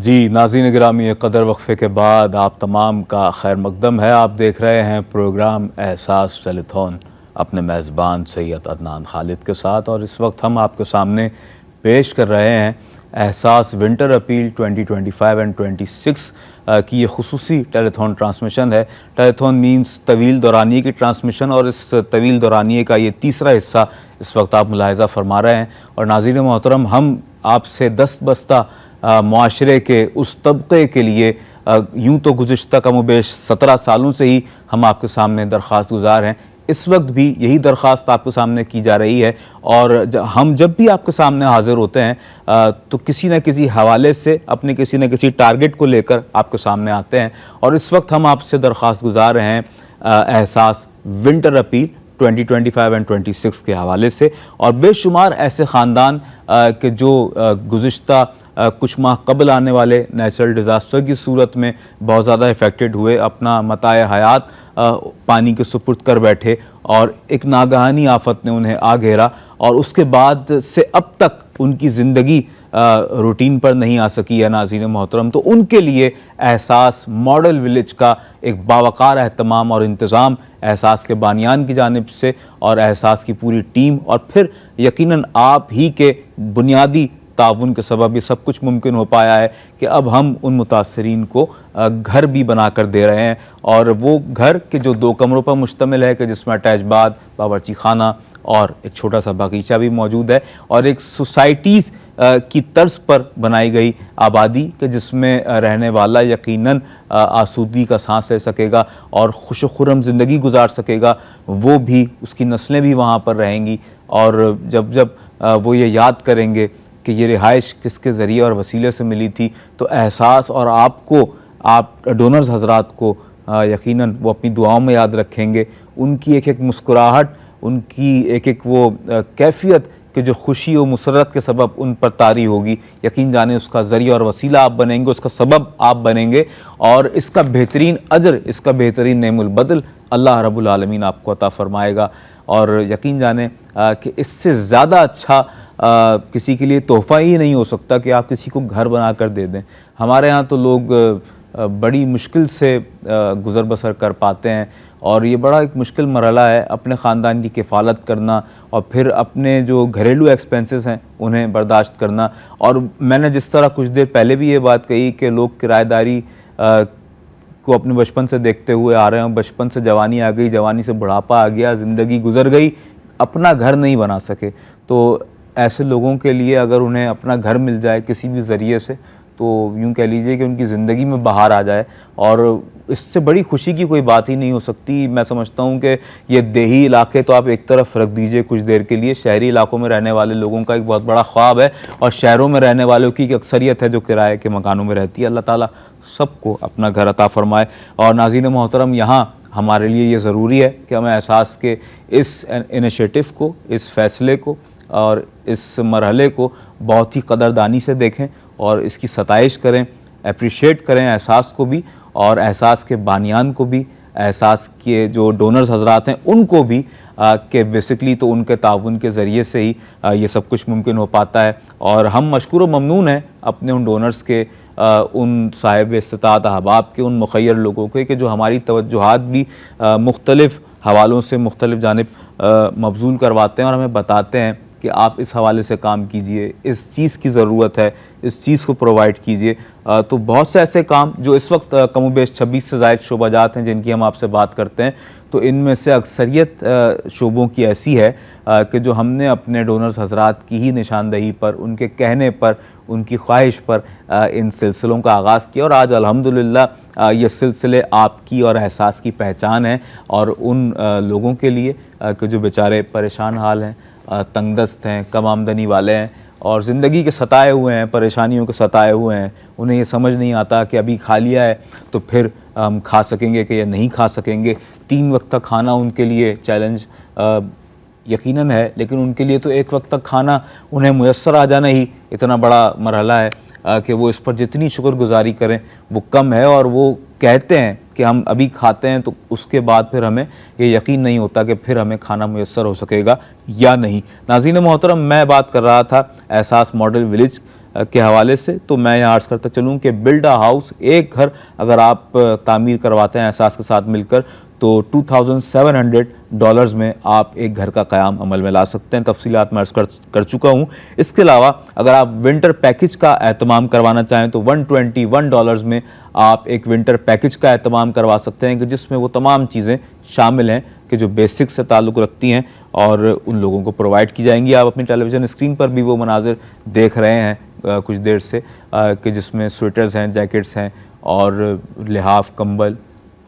जी नाज़रीन गिरामी, कदर वक्फ़े के बाद आप तमाम का खैर मकदम है। आप देख रहे हैं प्रोग्राम एहसास टेलीथॉन अपने मेज़बान सैयद अदनान खालिद के साथ, और इस वक्त हम आपके सामने पेश कर रहे हैं एहसास विंटर अपील 2025 एंड 26 की ये खुसूसी टेलीथॉन ट्रांसमिशन है। टेलीथॉन मीन्स तवील दौरानिए की ट्रांसमिशन, और इस तवील दौरानिए का ये तीसरा हिस्सा इस वक्त आप मुलाहिज़ा फरमा रहे हैं। और नाज़रीन मोहतरम, हम आपसे दस्त बस्ता मुआशरे के उस तबके के लिए यूँ तो गुज़िश्ता कमोबेश 17 सालों से ही हम आपके सामने दरख्वास्त गुजार हैं। इस वक्त भी यही दरख्वास्त आपके सामने की जा रही है, और हम जब भी आपके सामने हाज़िर होते हैं तो किसी न किसी हवाले से अपने किसी न किसी टारगेट को लेकर आपके सामने आते हैं। और इस वक्त हम आपसे दरख्वास्त गुजार रहे हैं एहसास विंटर अपील 2025 एंड 26 के हवाले से। और बेशुमार ऐसे ख़ानदान के जो गुज़िश्ता कुछ माह कबल आने वाले नेचुरल डिज़ास्टर की सूरत में बहुत ज़्यादा इफ़ेक्टेड हुए, अपना मताए हयात पानी के सुपुर्द कर बैठे, और एक नागहानी आफत ने उन्हें आ घेरा, और उसके बाद से अब तक उनकी ज़िंदगी रूटीन पर नहीं आ सकी है नाज़रीन मोहतरम। तो उनके लिए एहसास मॉडल विलेज का एक बावकार एहतमाम और इंतज़ाम एहसास के बानियान की जानिब से और एहसास की पूरी टीम, और फिर यकीनन आप ही के बुनियादी ताउन के सबब ये सब कुछ मुमकिन हो पाया है कि अब हम उन मुतासरीन को घर भी बना कर दे रहे हैं। और वो घर के जो 2 कमरों पर मुश्तमिल है कि जिसमें अटैच बाथ, बावर्ची खाना और एक छोटा सा बगीचा भी मौजूद है, और एक सोसाइटीज़ की तर्ज पर बनाई गई आबादी के जिसमें रहने वाला यकीनन आसूदगी का सांस ले सकेगा और खुश खुर्रम ज़िंदगी गुजार सकेगा। वो भी, उसकी नस्लें भी वहाँ पर रहेंगी, और जब जब वो ये याद करेंगे कि ये रिहाइश किसके ज़रिए और वसीले से मिली थी, तो एहसास और आपको, आप डोनर्स हज़रात को यकीनन वो अपनी दुआओं में याद रखेंगे। उनकी एक एक मुस्कुराहट, उनकी एक एक वो कैफियत कि जो खुशी और मुसरत के सबब उन पर तारी होगी, यकीन जाने उसका ज़रिया और वसीला आप बनेंगे, उसका सबब आप बनेंगे, और इसका बेहतरीन अजर, इसका बेहतरीन नेमुल बदल अल्लाह रब्बुल आलमीन आपको अता फ़रमाएगा। और यकीन जाने कि इससे ज़्यादा अच्छा किसी के लिए तोहफ़ा ही नहीं हो सकता कि आप किसी को घर बना कर दे दें। हमारे यहाँ तो लोग बड़ी मुश्किल से गुज़र बसर कर पाते हैं, और ये बड़ा एक मुश्किल मरहला है अपने ख़ानदान की किफ़ालत करना, और फिर अपने जो घरेलू एक्सपेंसेस हैं उन्हें बर्दाश्त करना। और मैंने जिस तरह कुछ देर पहले भी ये बात कही कि लोग किराएदारी को अपने बचपन से देखते हुए आ रहे हैं, बचपन से जवानी आ गई, जवानी से बुढ़ापा आ गया, ज़िंदगी गुजर गई, अपना घर नहीं बना सके। तो ऐसे लोगों के लिए अगर उन्हें अपना घर मिल जाए किसी भी ज़रिए से, तो यूँ कह लीजिए कि उनकी ज़िंदगी में बहार आ जाए, और इससे बड़ी खुशी की कोई बात ही नहीं हो सकती। मैं समझता हूँ कि ये देही इलाके तो आप एक तरफ रख दीजिए कुछ देर के लिए, शहरी इलाकों में रहने वाले लोगों का एक बहुत बड़ा ख्वाब है, और शहरों में रहने वालों की एक अक्सरियत है जो किराए के मकानों में रहती है। अल्लाह ताला सबको अपना घर अता फ़रमाए। और नाज़रीन मोहतरम, यहाँ हमारे लिए ये ज़रूरी है कि हम एहसास के इस इनिशिएटिव को, इस फ़ैसले को और इस मरहले को बहुत ही कदरदानी से देखें और इसकी सताइश करें, अप्रिशिएट करें एहसास को भी, और एहसास के बानियान को भी, एहसास के जो डोनर्स हजरात हैं उनको भी, कि बेसिकली तो उनके ताउन के ज़रिए से ही ये सब कुछ मुमकिन हो पाता है। और हम मशकूर व ममनून हैं अपने उन डोनर्स के, उन साहिब इस्तिताअत अहबाब के, उन मुखय्यर लोगों के, कि जो हमारी तवज्जुहात भी मुख्तलिफ़ हवालों से मुख्तलिफ़ जानिब मबज़ूल करवाते हैं और हमें बताते हैं कि आप इस हवाले से काम कीजिए, इस चीज़ की ज़रूरत है, इस चीज़ को प्रोवाइड कीजिए। तो बहुत से ऐसे काम जो इस वक्त कमोबेश 26 से ज़ायद शोबाजात हैं जिनकी हम आपसे बात करते हैं, तो इनमें से अक्सरियत शोबों की ऐसी है कि जो हमने अपने डोनर्स हजरात की ही निशानदही पर, उनके कहने पर, उनकी ख्वाहिश पर इन सिलसिलों का आगाज़ किया, और आज अल्हम्दुलिल्लाह ये सिलसिले आपकी और एहसास की पहचान है। और उन लोगों के लिए कि जो बेचारे परेशान हाल हैं, तंगदस्त हैं, कम आमदनी वाले हैं, और ज़िंदगी के सताए हुए हैं, परेशानियों के सताए हुए हैं, उन्हें ये समझ नहीं आता कि अभी खा लिया है तो फिर हम खा सकेंगे कि या नहीं खा सकेंगे। 3 वक्त का खाना उनके लिए चैलेंज यकीनन है, लेकिन उनके लिए तो एक वक्त तक खाना उन्हें मुयस्सर आ जाना ही इतना बड़ा मरहला है कि वो इस पर जितनी शुक्रगुजारी करें वो कम है। और वो कहते हैं कि हम अभी खाते हैं तो उसके बाद फिर हमें ये यकीन नहीं होता कि फिर हमें खाना मुयस्सर हो सकेगा या नहीं। नाज़रीन मोहतरम, मैं बात कर रहा था एहसास मॉडल विलेज के हवाले से तो मैं यहाँ अर्ज़ करता चलूँ कि बिल्ड अ हाउस, एक घर अगर आप तामीर करवाते हैं एहसास के साथ मिलकर तो $2,700 में आप एक घर का क़याम अमल में ला सकते हैं। तफसीलात मैं अर्ज़ कर चुका हूँ। इसके अलावा अगर आप विंटर पैकेज का एहतमाम करवाना चाहें तो $121 में आप एक विंटर पैकेज का एहतमाम करवा सकते हैं कि जिसमें वो तमाम चीज़ें शामिल हैं कि जो बेसिक से ताल्लुक़ रखती हैं और उन लोगों को प्रोवाइड की जाएंगी। आप अपनी टेलीविज़न स्क्रीन पर भी वो मनाजिर देख रहे हैं कुछ देर से कि जिसमें स्वेटर्स हैं, जैकेट्स हैं और लिहाफ, कंबल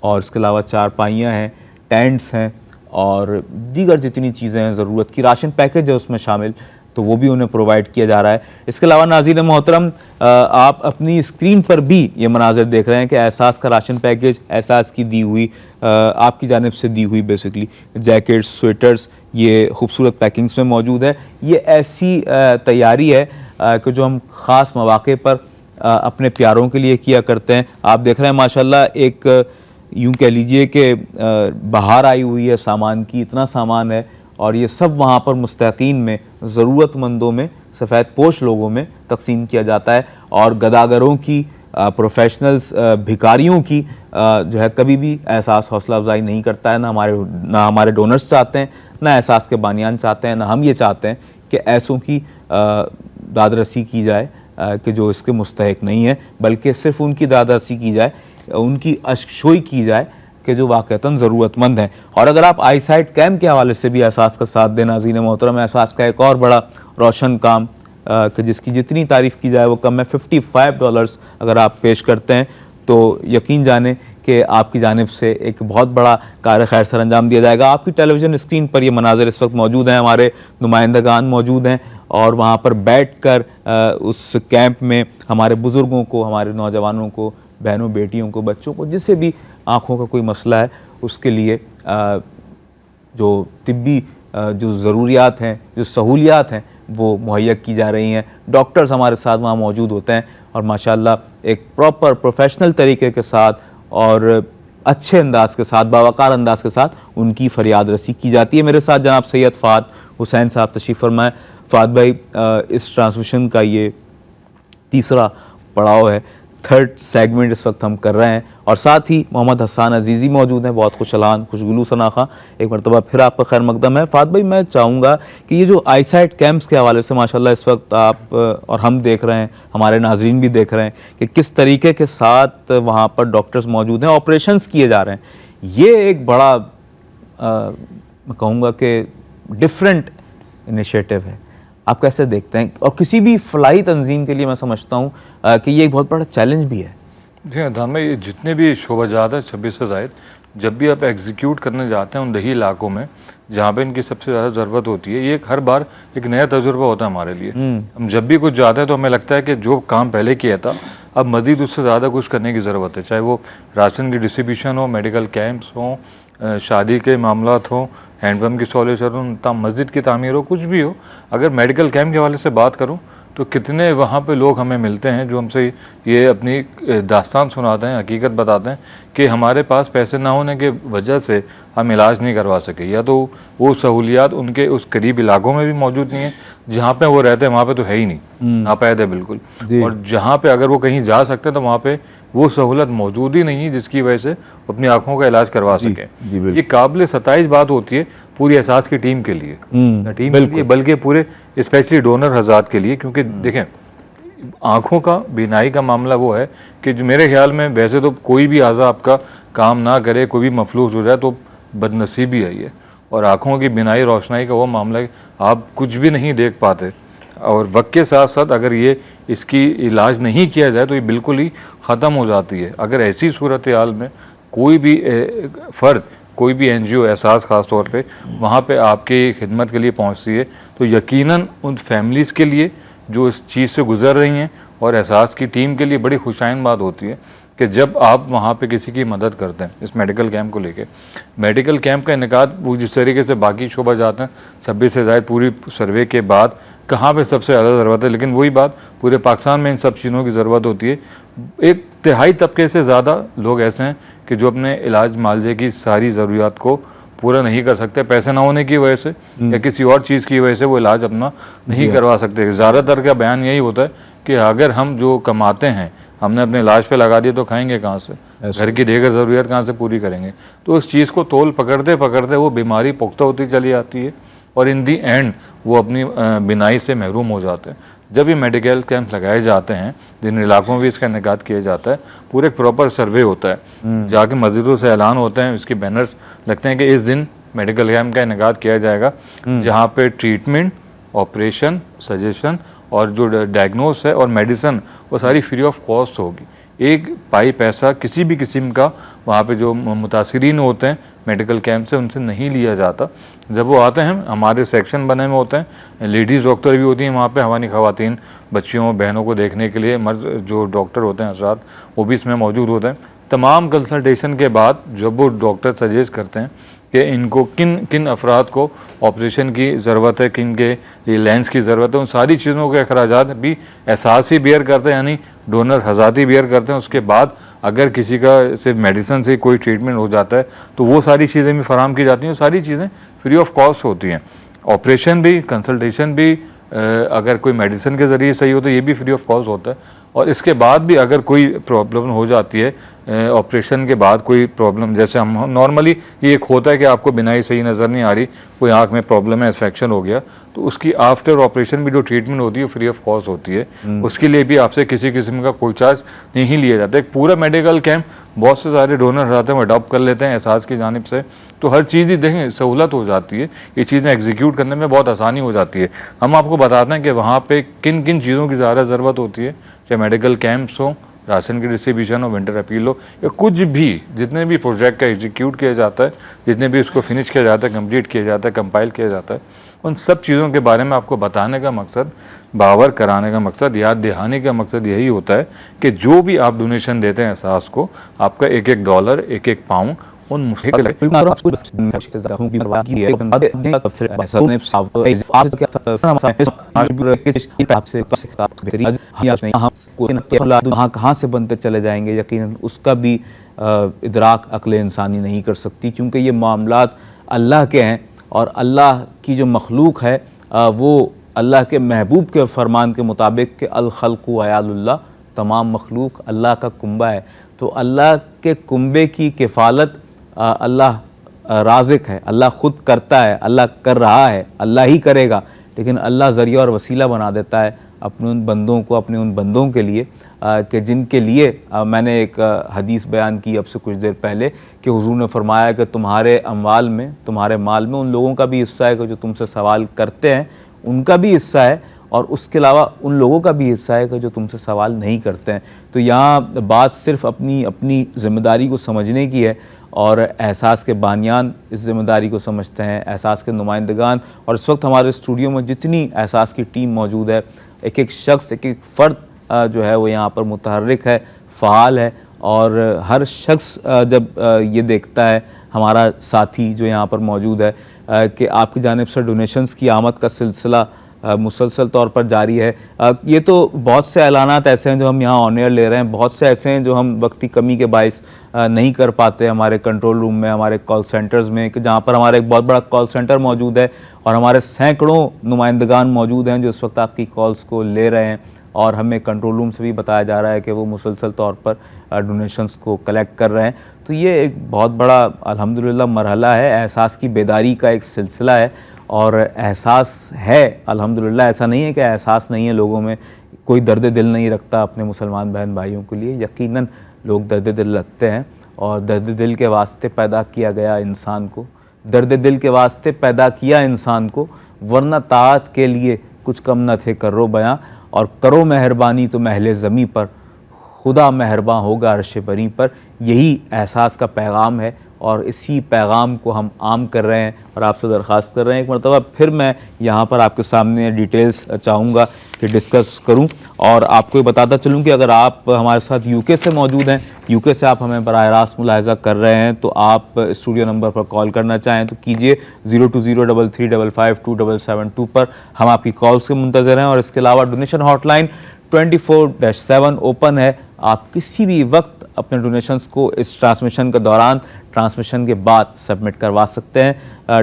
और इसके अलावा चारपाइयाँ हैं, टेंट्स हैं और दीगर जितनी चीज़ें हैं ज़रूरत की, राशन पैकेज है उसमें शामिल, तो वो भी उन्हें प्रोवाइड किया जा रहा है। इसके अलावा नाज़रीन मोहतरम, आप अपनी स्क्रीन पर भी ये मनाज़र देख रहे हैं कि एहसास का राशन पैकेज, एहसास की दी हुई आपकी जानिब से दी हुई बेसिकली जैकेट्स, स्वेटर्स, ये खूबसूरत पैकिंग्स में मौजूद है। ये ऐसी तैयारी है कि जो हम ख़ास मौक़े पर अपने प्यारों के लिए किया करते हैं। आप देख रहे हैं माशाल्लाह, एक यूँ कह लीजिए कि बाहर आई हुई है सामान की, इतना सामान है और ये सब वहाँ पर मुस्तकीन में ज़रूरतमंदों में, सफ़ेद पोश लोगों में तकसीम किया जाता है। और गदागरों की, प्रोफेशनल्स, भिखारियों की जो है कभी भी एहसास हौसला अफजाई नहीं करता है। ना हमारे डोनर्स चाहते हैं, ना एहसास के बानियान चाहते हैं, ना हम ये चाहते हैं कि ऐसों की दादरसी की जाए कि जो इसके मुस्तहिक नहीं है, बल्कि सिर्फ उनकी दादरसी की जाए, उनकी अश्कशोई की जाए कि जो वाक़तन ज़रूरतमंद हैं। और अगर आप आई साइट कैम्प के हवाले से भी एहसास का साथ देना, नाज़रीन मोहतरम, एहसास का एक और बड़ा रोशन काम कि जिसकी जितनी तारीफ़ की जाए वो कम है। $55 अगर आप पेश करते हैं तो यकीन जाने कि आपकी जानिब से एक बहुत बड़ा कार खैर सर अंजाम दिया जाएगा। आपकी टेलीविज़न स्क्रीन पर ये मनाज़र इस वक्त मौजूद हैं, हमारे नुमाइंदगान मौजूद हैं और वहाँ पर बैठ कर उस कैंप में हमारे बुज़ुर्गों को, हमारे नौजवानों को, बहनों बेटियों को, बच्चों को, जिससे भी आँखों का कोई मसला है उसके लिए जो तिब्बी जो ज़रूरियात हैं, जो सहूलियात हैं वो मुहैया की जा रही हैं। डॉक्टर्स हमारे साथ वहाँ मौजूद होते हैं और माशाल्लाह एक प्रॉपर प्रोफेशनल तरीके के साथ और अच्छे अंदाज के साथ, बावकार अंदाज के साथ उनकी फरियाद रसी की जाती है। मेरे साथ जनाब सैयद फ़ाद हुसैन साहब तशरीफ़ फरमाएं। फ़ाद भाई, इस ट्रांसमिशन का ये तीसरा पड़ाव है, थर्ड सेगमेंट इस वक्त हम कर रहे हैं और साथ ही मोहम्मद हसन अजीज़ी मौजूद हैं, बहुत खुशलान, खुशगुलू सना खां, एक मरतबा फिर आपका खैर मकदम है। फ़ाद भाई, मैं चाहूँगा कि ये जो आई साइट कैंप्स के हवाले से माशाल्लाह इस वक्त आप और हम देख रहे हैं, हमारे नाजरीन भी देख रहे हैं कि किस तरीके के साथ वहाँ पर डॉक्टर्स मौजूद हैं, ऑपरेशंस किए जा रहे हैं। ये एक बड़ा मैं कहूँगा कि डिफरेंट इनिशिएटिव है। आप कैसे देखते हैं? और किसी भी फलाई तंजीम के लिए मैं समझता हूँ कि ये एक बहुत बड़ा चैलेंज भी है। जी अदनान भाई, जितने भी शोबाजात हैं 26 से ज़ायद, जब भी आप एग्जीक्यूट करने जाते हैं उन दही इलाकों में जहाँ पे इनकी सबसे ज़्यादा ज़रूरत होती है, ये हर बार एक नया तजुर्बा होता है हमारे लिए। हम जब भी कुछ जाते हैं तो हमें लगता है कि जो काम पहले किया था अब मज़ीद उससे ज़्यादा कुछ करने की ज़रूरत है, चाहे वो राशन की डिस्ट्रीब्यूशन हो, मेडिकल कैंप्स हों, शादी के मामलात हों, हैंडपम्प की सॉल्यूशन हो, मस्जिद की तामीर हो, कुछ भी हो। अगर मेडिकल कैंप के हवाले से बात करूं तो कितने वहाँ पे लोग हमें मिलते हैं जो हमसे ये अपनी दास्तान सुनाते हैं, हकीकत बताते हैं कि हमारे पास पैसे ना होने के वजह से हम इलाज नहीं करवा सके, या तो वो सहूलियात उनके उस करीब इलाकों में भी मौजूद नहीं है, जहाँ पे वो रहते हैं वहाँ पे तो है ही नहीं, नापैद है बिल्कुल, और जहाँ पे अगर वो कहीं जा सकते हैं तो वहाँ पे वो सहूलत मौजूद ही नहीं है जिसकी वजह से अपनी आँखों का इलाज करवा सकें। ये काबिल सताइश बात होती है पूरी एहसास की टीम के लिए, न टीम के लिए बल्कि पूरे स्पेशली डोनर हज़रात के लिए, क्योंकि देखें आँखों का, बीनाई का मामला वो है कि जो मेरे ख्याल में वैसे तो कोई भी आज़ा आपका काम ना करे, कोई भी मफलूज हो जाए तो बदनसीबी है ये, और आँखों की बीनाई, रोशनाई का वो मामला है आप कुछ भी नहीं देख पाते, और वक्त के साथ साथ अगर ये इसकी इलाज नहीं किया जाए तो ये बिल्कुल ही ख़त्म हो जाती है। अगर ऐसी सूरत हाल में कोई भी फ़र्द, कोई भी NGO एहसास ख़ास तौर पे वहाँ पे आपकी खिदमत के लिए पहुँचती है तो यकीनन उन फैमिलीज़ के लिए जो इस चीज़ से गुज़र रही हैं और एहसास की टीम के लिए बड़ी खुशाइन बात होती है कि जब आप वहाँ पे किसी की मदद करते हैं। इस मेडिकल कैंप को लेके, मेडिकल कैंप का इनेकाद वो जिस तरीके से बाकी शोबा जाते हैं 26 से ज़ायद पूरी सर्वे के बाद कहाँ पे सबसे ज़्यादा ज़रूरत है, लेकिन वही बात पूरे पाकिस्तान में इन सब चीज़ों की ज़रूरत होती है। एक तिहाई तबके से ज़्यादा लोग ऐसे हैं कि जो अपने इलाज मालजे की सारी ज़रूरियात को पूरा नहीं कर सकते, पैसे ना होने की वजह से या किसी और चीज़ की वजह से वो इलाज अपना नहीं करवा सकते। ज़्यादातर का बयान यही होता है कि अगर हम जो कमाते हैं हमने अपने इलाज पे लगा दिया तो खाएंगे कहाँ से, घर की देगर ज़रूरियात कहाँ से पूरी करेंगे। तो उस चीज़ को तोल पकड़ते पकड़ते वो बीमारी पुख्ता होती चली जाती है और इन दी एंड वो अपनी बिनाई से महरूम हो जाते हैं। जब ये मेडिकल कैंप लगाए जाते हैं, जिन इलाकों में भी इसका इनेकाद किया जाता है, पूरे प्रॉपर सर्वे होता है, जाके मस्जिदों से ऐलान होते हैं, इसके बैनर्स लगते हैं कि इस दिन मेडिकल कैंप का इनेकाद किया जाएगा, जहाँ पे ट्रीटमेंट, ऑपरेशन, सजेशन और जो डायग्नोस है और मेडिसिन वो सारी फ्री ऑफ कॉस्ट होगी। एक पाई पैसा किसी भी किस्म का वहाँ पे जो मुतासिरीन होते हैं मेडिकल कैंप से उनसे नहीं लिया जाता। जब वो आते हैं हमारे सेक्शन बने में होते हैं, लेडीज़ डॉक्टर भी होती हैं वहाँ पे, हमारी ख़वातीन बच्चियों बहनों को देखने के लिए मर्द जो डॉक्टर होते हैं हज़रात वो भी इसमें मौजूद होते हैं। तमाम कंसल्टेशन के बाद जब वो डॉक्टर सजेस्ट करते हैं कि इनको किन किन अफराद को ऑपरेशन की ज़रूरत है, किन के लिए लेंस की ज़रूरत है, उन सारी चीज़ों के अखराजात भी एहसास ही बेयर करते हैं, यानी डोनर हज़ाती बेयर करते हैं। उसके बाद अगर किसी का सिर्फ मेडिसिन से कोई ट्रीटमेंट हो जाता है तो वो सारी चीज़ें भी फराम की जाती हैं, वो सारी चीज़ें फ्री ऑफ कॉस्ट होती हैं। ऑपरेशन भी, कंसल्टेशन भी अगर कोई मेडिसिन के ज़रिए सही हो तो ये भी फ्री ऑफ कॉस्ट होता है। और इसके बाद भी अगर कोई प्रॉब्लम हो जाती है ऑपरेशन के बाद, कोई प्रॉब्लम जैसे हम नॉर्मली ये एक होता है कि आपको बिनाई सही नज़र नहीं आ रही, कोई आँख में प्रॉब्लम है, इन्फेक्शन हो गया, तो उसकी आफ्टर ऑपरेशन भी जो ट्रीटमेंट होती है फ्री ऑफ कॉस्ट होती है। उसके लिए भी आपसे किसी किस्म का कोई चार्ज नहीं लिया जाता। एक पूरा मेडिकल कैंप बहुत से सारे डोनर आते हैं, वो अडॉप्ट कर लेते हैं एहसास की जानिब से, तो हर चीज़ ही देखें सहूलत हो जाती है, ये चीज़ें एग्जीक्यूट करने में बहुत आसानी हो जाती है। हम आपको बताते हैं कि वहाँ पर किन किन चीज़ों की ज़्यादा ज़रूरत होती है, चाहे मेडिकल कैंप्स हो, राशन की डिस्ट्रीब्यूशन हो, विंटर अपील हो, या कुछ भी जितने भी प्रोजेक्ट का एग्जीक्यूट किया जाता है, जितने भी उसको फिनिश किया जाता है, कंप्लीट किया जाता है, कंपाइल किया जाता है, उन सब चीज़ों के बारे में आपको बताने का मकसद, बावर कराने का मकसद, याद दिहाने का मकसद यही होता है कि जो भी आप डोनेशन देते हैं एहसास को, आपका एक एक डॉलर, एक एक पाउंड उन कहाँ से बनते चले जाएंगे, यकीनन उसका भी इदराक अक्ल इंसानी नहीं कर सकती, क्योंकि ये मामलात अल्लाह के हैं और अल्लाह की जो मखलूक है वो अल्लाह के महबूब के फरमान के मुताबिक कि अल खल्क़ु अयालुल्लाह, तमाम मखलूक अल्लाह का कुंबा है। तो अल्लाह के कुंबे की किफ़ालत अल्लाह राज़िक है, अल्लाह ख़ुद करता है, अल्लाह कर रहा है, अल्लाह ही करेगा, लेकिन अल्लाह ज़रिया और वसीला बना देता है अपने उन बंदों को, अपने उन बंदों के लिए कि जिनके लिए मैंने एक हदीस बयान की अब से कुछ देर पहले कि हुज़ूर ने फरमाया कि तुम्हारे अमवाल में, तुम्हारे माल में उन लोगों का भी हिस्सा है कि जो तुमसे सवाल करते हैं, उनका भी हिस्सा है, और उसके अलावा उन लोगों का भी हिस्सा है कि जो तुमसे सवाल नहीं करते हैं। तो यहाँ बात सिर्फ़ अपनी अपनी ज़िम्मेदारी को समझने की है, और एहसास के बानियान इस ज़िम्मेदारी को समझते हैं, एहसास के नुमाइंदगान, और इस वक्त हमारे स्टूडियो में जितनी एहसास की टीम मौजूद है, एक एक शख्स, एक एक फ़र्द जो है वो यहाँ पर मुतहर्रिक है, फ़ाल है, और हर शख्स जब ये देखता है, हमारा साथी जो यहाँ पर मौजूद है, कि आपकी जानिब से डोनेशंस की आमद का सिलसिला मुसलसल तौर पर जारी है। ये तो बहुत से ऐलानात ऐसे हैं जो हम यहाँ ऑन एयर ले रहे हैं, बहुत से ऐसे हैं जो हम वक्ती कमी के बाइस नहीं कर पाते हमारे कंट्रोल रूम में, हमारे कॉल सेंटर्स में, कि जहाँ पर हमारा एक बहुत बड़ा कॉल सेंटर मौजूद है और हमारे सैकड़ों नुमाइंदगान मौजूद हैं जो इस वक्त आपकी कॉल्स को ले रहे हैं, और हमें कंट्रोल रूम से भी बताया जा रहा है कि वो मुसलसल तौर पर डोनेशंस को कलेक्ट कर रहे हैं। तो ये एक बहुत बड़ा अल्हम्दुलिल्लाह मरहला है, एहसास की बेदारी का एक सिलसिला है, और एहसास है अल्हम्दुलिल्लाह। ऐसा नहीं है कि एहसास नहीं है लोगों में, कोई दर्द दिल नहीं रखता अपने मुसलमान बहन भाइयों के लिए, यकीनन लोग दर्द दिल रखते हैं, और दर्द दिल के वास्ते पैदा किया गया इंसान को, दर्द दिल के वास्ते पैदा किया इंसान को, वरना ताअत के लिए कुछ कम न थे करो बयां, और करो मेहरबानी तो महले ज़मी पर, खुदा मेहरबान होगा अर्श बरी पर। यही एहसास का पैगाम है, और इसी पैगाम को हम आम कर रहे हैं और आपसे दरख्वास्त कर रहे हैं। एक मरतबा फिर मैं यहाँ पर आपके सामने डिटेल्स चाहूँगा कि डिस्कस करूँ, और आपको ये बताता चलूँ कि अगर आप हमारे साथ यूके से मौजूद हैं, यूके से आप हमें बराह रास्त मुलाहिज़ा कर रहे हैं, तो आप स्टूडियो नंबर पर कॉल करना चाहें तो कीजिए 0203355272 पर। हम आपकी कॉल्स के मुंतज़र हैं, और इसके अलावा डोनेशन हॉटलाइन 24/7 ओपन है। आप किसी भी वक्त अपने डोनेशंस को इस ट्रांसमिशन के दौरान ट्रांसमिशन के बाद सबमिट करवा सकते हैं।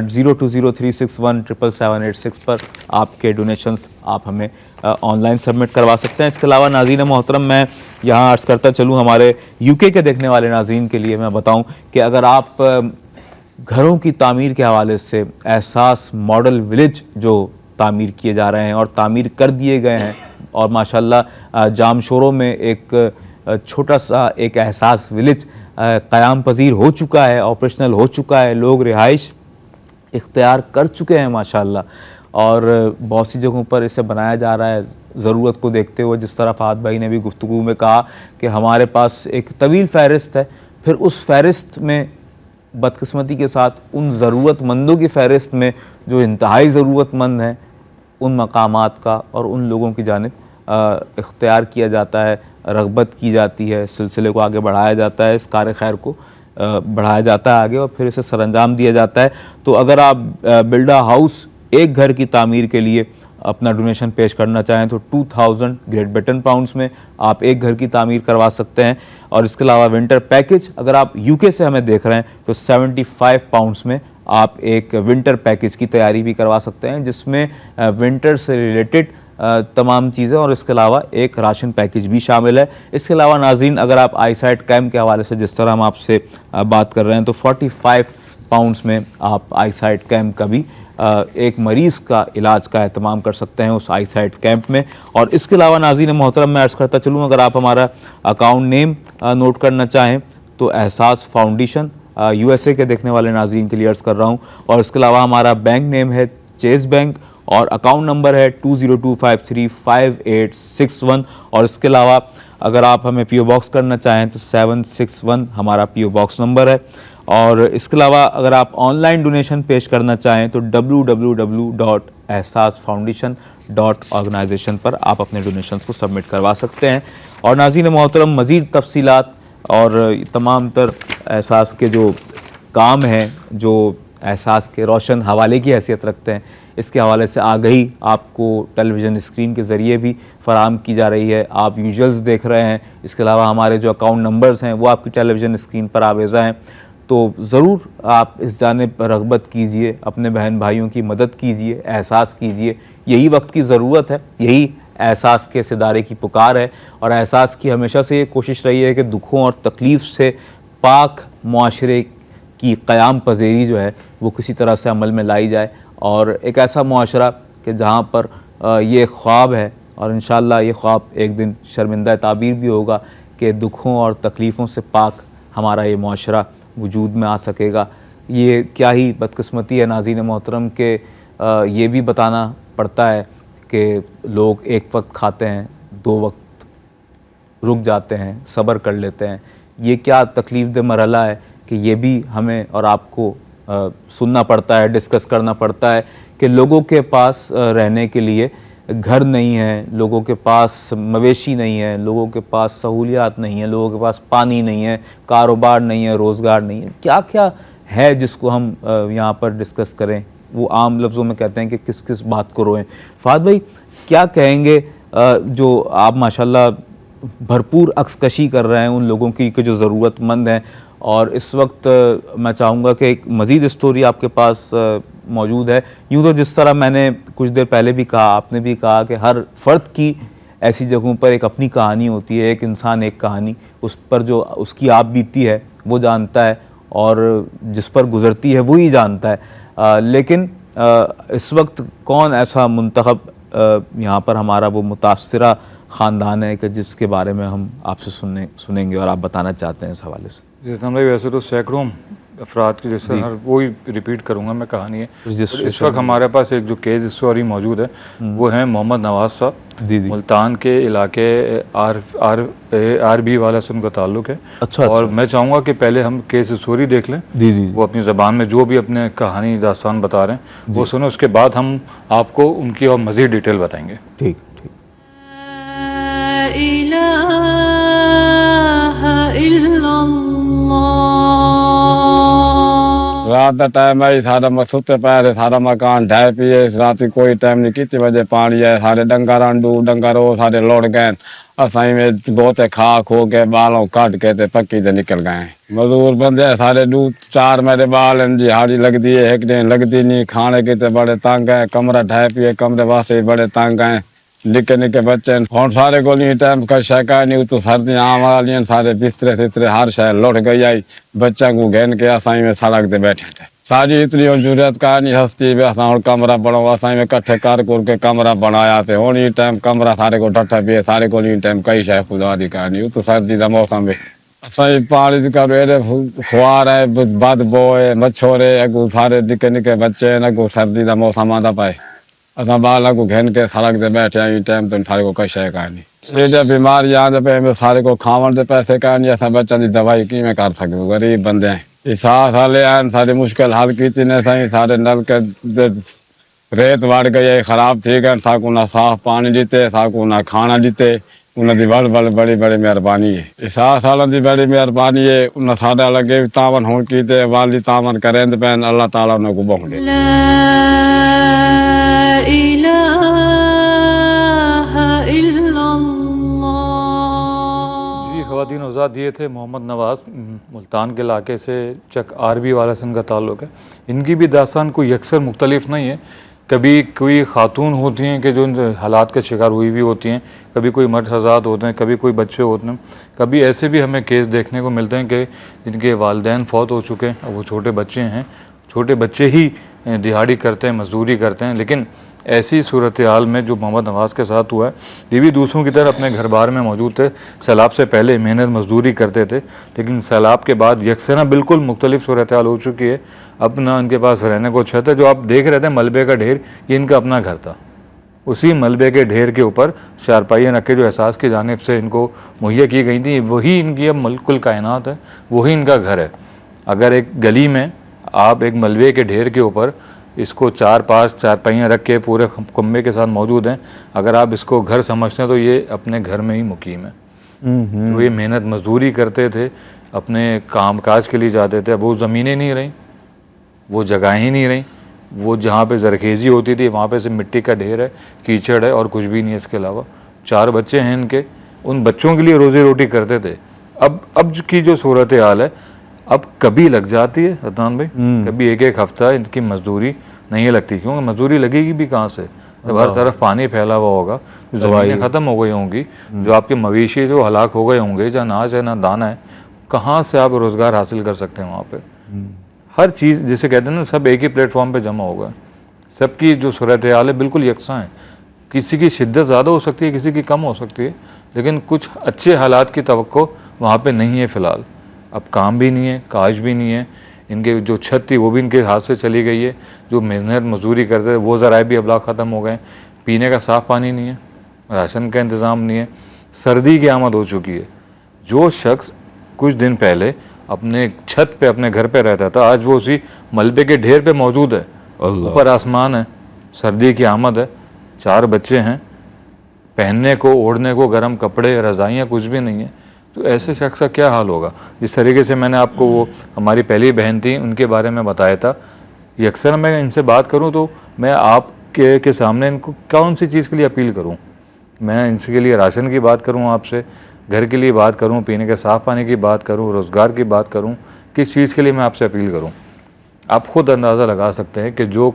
0203617786 पर आपके डोनेशंस आप हमें ऑनलाइन सबमिट करवा सकते हैं। इसके अलावा नाज़रीन मोहतरम, मैं यहाँ अर्ज़ करता चलूँ हमारे यूके के देखने वाले नाज़रीन के लिए मैं बताऊँ कि अगर आप घरों की तामीर के हवाले से एहसास मॉडल विलेज जो तामीर किए जा रहे हैं और तामीर कर दिए गए हैं, और माशाल्लाह जामशोरों में एक छोटा सा एक एहसास विलेज क़याम पजीर हो चुका है, ऑपरेशनल हो चुका है, लोग रिहाइश इख्तियार कर चुके हैं माशाल्लाह, और बहुत सी जगहों पर इसे बनाया जा रहा है ज़रूरत को देखते हुए। जिस तरह फ़ाद भाई ने भी गुफ्तगू में कहा कि हमारे पास एक तवील फ़हरिस्त है, फिर उस फ़हरिस्त में बदकिस्मती के साथ उन ज़रूरतमंदों की फ़हरिस्त में जो इंतहाई ज़रूरतमंद हैं, उन मकामात का और उन लोगों की जानिब इख्तियार किया जाता है, रग़बत की जाती है, सिलसिले को आगे बढ़ाया जाता है, इस कार खैर को बढ़ाया जाता है आगे और फिर इसे सरअंजाम दिया जाता है। तो अगर आप बिल्डा हाउस एक घर की तामीर के लिए अपना डोनेशन पेश करना चाहें तो 2000 ग्रेट ब्रिटेन पाउंड्स में आप एक घर की तामीर करवा सकते हैं। और इसके अलावा विंटर पैकेज, अगर आप यूके से हमें देख रहे हैं तो 75 पाउंड्स में आप एक विंटर पैकेज की तैयारी भी करवा सकते हैं, जिसमें विंटर से रिलेटेड तमाम चीज़ें और इसके अलावा एक राशन पैकेज भी शामिल है। इसके अलावा नाज़रीन, अगर आप आईसाइट कैम्प के हवाले से जिस तरह हम आपसे बात कर रहे हैं तो 45 पाउंड्स में आप आईसाइट कैम्प का भी एक मरीज़ का इलाज का एहतमाम कर सकते हैं उस आईसाइट कैंप में। और इसके अलावा नाज़रीन मोहतरम, मैं अर्ज़ करता चलूँ, अगर आप हमारा अकाउंट नेम नोट करना चाहें तो एहसास फाउंडेशन, USA के देखने वाले नाज़रीन के लिए अर्ज़ कर रहा हूँ, और इसके अलावा हमारा बैंक नेम है चेस बैंक और अकाउंट नंबर है 2025358861। और इसके अलावा अगर आप हमें PO बॉक्स करना चाहें तो 761 हमारा PO बॉक्स नंबर है। और इसके अलावा अगर आप ऑनलाइन डोनेशन पेश करना चाहें तो www.ehsasfoundation.organization पर आप अपने डोनेशंस को सबमिट करवा सकते हैं। और नाज़रीन मोहतरम, मज़ीद तफसीलात और तमाम तर एहसास के जो काम हैं, जो एहसास के रोशन हवाले की हैसियत रखते हैं, इसके हवाले से आगही आपको टेलीविज़न स्क्रीन के ज़रिए भी फ़राहम की जा रही है। आप विजुअल्स देख रहे हैं, इसके अलावा हमारे जो अकाउंट नंबर्स हैं वो आपकी टेलीविज़न स्क्रीन पर आवेज़ा हैं। तो ज़रूर आप इस जानिब पर रग़बत कीजिए, अपने बहन भाइयों की मदद कीजिए, एहसास कीजिए। यही वक्त की ज़रूरत है, यही एहसास के इस इदारे की पुकार है। और एहसास की हमेशा से ये कोशिश रही है कि दुखों और तकलीफ़ से पाक मुआशरे की क़याम पज़ीरी जो है वो किसी तरह से अमल में लाई जाए, और एक ऐसा मुआशरा कि जहाँ पर ये ख्वाब है और इंशाअल्लाह ये ख्वाब एक दिन शर्मिंदा ताबीर भी होगा कि दुखों और तकलीफ़ों से पाक हमारा ये मुआशरा वजूद में आ सकेगा। ये क्या ही बदकिस्मती है नाज़रीन मोहतरम के ये भी बताना पड़ता है कि लोग एक वक्त खाते हैं, 2 वक्त रुक जाते हैं, सब्र कर लेते हैं। ये क्या तकलीफ़ दे मरहला है कि ये भी हमें और आपको सुनना पड़ता है, डिस्कस करना पड़ता है कि लोगों के पास रहने के लिए घर नहीं है, लोगों के पास मवेशी नहीं है, लोगों के पास सहूलियात नहीं है, लोगों के पास पानी नहीं है, कारोबार नहीं है, रोज़गार नहीं है। क्या क्या है जिसको हम यहाँ पर डिस्कस करें? वो आम लफ्ज़ों में कहते हैं कि किस किस बात को रोएं। फ़ाद भाई, क्या कहेंगे जो आप माशाल्लाह भरपूर अक्सकशी कर रहे हैं उन लोगों की कि जो ज़रूरतमंद हैं, और इस वक्त मैं चाहूँगा कि एक मज़ीद स्टोरी आपके पास मौजूद है। यूँ तो जिस तरह मैंने कुछ देर पहले भी कहा, आपने भी कहा कि हर फ़र्द की ऐसी जगहों पर एक अपनी कहानी होती है, एक इंसान एक कहानी, उस पर जो उसकी आप बीती है वो जानता है और जिस पर गुज़रती है वही जानता है। लेकिन इस वक्त कौन ऐसा मुंतखब यहाँ पर हमारा वो मुतासरा ख़ानदान है कि जिसके बारे में हम आपसे सुनेंगे और आप बताना चाहते हैं इस हवाले से? जैसे भाई, वैसे तो सैकड़ों अफराद की, जैसे हर वो ही रिपीट करूँगा मैं कहानी है। इस वक्त हमारे पास एक जो केस स्टोरी मौजूद है वो है मोहम्मद नवाज साहब, मुल्तान के इलाके RB वाला से उनका ताल्लुक है। अच्छा, और मैं चाहूँगा कि पहले हम केस स्टोरी देख लें, वो अपनी ज़बान में जो भी अपने कहानी दास्तान बता रहे हैं वो सुने, उसके बाद हम आपको उनकी और मज़ीद डिटेल बताएंगे। ठीक। रात का टाइम है, सारा मैं सुते पाया थे, सारा मकान ढह पिए। रात कोई टाइम नहीं, कितने बजे पानी है, सारे डंगर अंडू डंगर वो सारे लौट गए। असाई में बहुत खा खो के बालों काट के ते पक्की ते निकल गए। मजदूर बंदे सारे दू चार मेरे बाल हैं, दिहाड़ी लगती है, एक दिन लगती नहीं। खाने के ते बड़े तंग है, कमरा ढाई पिए कमरे वास्ते बड़े तंग हैं। निके निके बच्चे हम सारे को नहीं टाइम का शका नहीं। तो सर्दियाँ आम वाली सारे बिस्तरे तिस्तरे हर शहर लौट गई आई। बच्चा को घेन के असाई में सड़क ते बैठे थे। सारी इतनी जरूरत का नहीं हस्ती भी असा हम कमरा बनो असाई में कट्ठे कर के कमरा बनाया थे। होनी टाइम कमरा सारे को डठा पिए सारे को नहीं टाइम कई शायद खुदा दी कहानी। तो सर्दी का मौसम में असाई पानी का रेड़े खुआर है, बद बोए मच्छोरे अगू सारे निके निके बच्चे अगू सर्दी का मौसम आता पाए। असा बाल को घेन के सड़क ते बैठे आई टाइम तो सारे को कई शायद कहानी। ये जब बीमारी आते पे सारे को खावन के पैसे का नहीं। असा बच्चा की दवाई कि में कर सकते, गरीब बंदे हैं। साथ वाले आन सारी मुश्किल हल की ने सही। सारे नल के रेत वड़ गई खराब थी गए। साकू ना साफ पानी दीते, साकू ना खाना दीते। उन्होंने बड़ बड़ बड़ी बड़ी मेहरबानी है। सात साल की बड़ी मेहरबानी है। उन्हें साढ़े लगे तावन हो की वाली तावन करें पैन अल्लाह ताला उन्हें बहु दे। ख़वातीन आज़ाद ये थे मोहम्मद नवाज़, मुल्तान के इलाके से चक आरबी वाला से इनका ताल्लुक़ है। इनकी भी दास्तान कोई अक्सर मुख्तलिफ नहीं है। कभी कोई ख़ातून होती हैं कि जो इन हालात का शिकार हुई भी होती हैं, कभी कोई मर्द आज़ाद होते हैं, कभी कोई बच्चे होते हैं। कभी ऐसे भी हमें केस देखने को मिलते हैं कि जिनके वालिदैन फ़ौत हो चुके हैं, वो छोटे बच्चे हैं। छोटे बच्चे ही दिहाड़ी करते हैं, मजदूरी करते हैं। लेकिन ऐसी सूरत हाल में जो मोहम्मद नवाज़ के साथ हुआ है, ये भी दूसरों की तरह अपने घर बार में मौजूद थे। सैलाब से पहले मेहनत मजदूरी करते थे, लेकिन सैलाब के बाद यकसना बिल्कुल मुख्तलिफ सूरत हाल हो चुकी है। अब ना उनके पास रहने को छत है। जो आप देख रहे थे मलबे का ढेर, ये इनका अपना घर था। उसी मलबे के ढेर के ऊपर चारपाइयाँ रख के जो एहसास की जानिब से इनको मुहैया की गई थी, वही इनकी अब कुल कायनात है, वही इनका घर है। अगर एक गली में आप एक मलबे के ढेर के ऊपर इसको चार पांच चारपाइयाँ रख के पूरे कुम्बे के साथ मौजूद हैं, अगर आप इसको घर समझते हैं तो ये अपने घर में ही मुकीम है। तो ये मेहनत मजदूरी करते थे, अपने काम काज के लिए जाते थे। अब वो ज़मीनें नहीं रहीं, वो जगहें ही नहीं रहीं। वो जहाँ पे जरखेज़ी होती थी वहाँ पे से मिट्टी का ढेर है, कीचड़ है और कुछ भी नहीं है इसके अलावा। 4 बच्चे हैं इनके, उन बच्चों के लिए रोज़ी रोटी करते थे। अब की जो सूरत हाल है, अब कभी लग जाती है अदनान भाई, कभी एक एक हफ्ता इनकी मजदूरी नहीं लगती। क्योंकि मजदूरी लगेगी भी कहाँ से, जब हर तरफ पानी फैला हुआ होगा, ज़मीनें ख़त्म हो गई होंगी, जो आपके मवेशी जो हलाक हो गए होंगे, जहाँ अनाज है ना दाना है, कहाँ से आप रोज़गार हासिल कर सकते हैं वहाँ पे। हर चीज़ जिसे कहते हैं ना, सब एक ही प्लेटफॉर्म पे जमा होगा। सबकी जो सूरत हाल है बिल्कुल यकसा है। किसी की शिद्दत ज़्यादा हो सकती है, किसी की कम हो सकती है, लेकिन कुछ अच्छे हालात की तवक्को वहाँ पे नहीं है फ़िलहाल। अब काम भी नहीं है, काज भी नहीं है। इनके जो छत थी वो भी इनके हाथ से चली गई है। जो मेहनत मजदूरी करते थे वो ज़राए भी अबला ख़त्म हो गए। पीने का साफ़ पानी नहीं है, राशन का इंतज़ाम नहीं है। सर्दी की आमद हो चुकी है। जो शख्स कुछ दिन पहले अपने छत पे अपने घर पे रहता था, आज वो उसी मलबे के ढेर पे मौजूद है। ऊपर आसमान है, सर्दी की आमद है, 4 बच्चे हैं, पहनने को ओढ़ने को गर्म कपड़े रज़ाइयाँ कुछ भी नहीं है। तो ऐसे शख्स का क्या हाल होगा। जिस तरीके से मैंने आपको वो हमारी पहली बहन थी उनके बारे में बताया था, ये अक्सर मैं इनसे बात करूं तो मैं आपके सामने इनको कौन सी चीज़ के लिए अपील करूं। मैं इनके लिए राशन की बात करूं, आपसे घर के लिए बात करूं, पीने के साफ़ पानी की बात करूं, रोज़गार की बात करूं, किस चीज़ के लिए मैं आपसे अपील करूं। आप ख़ुद अंदाज़ा लगा सकते हैं कि जो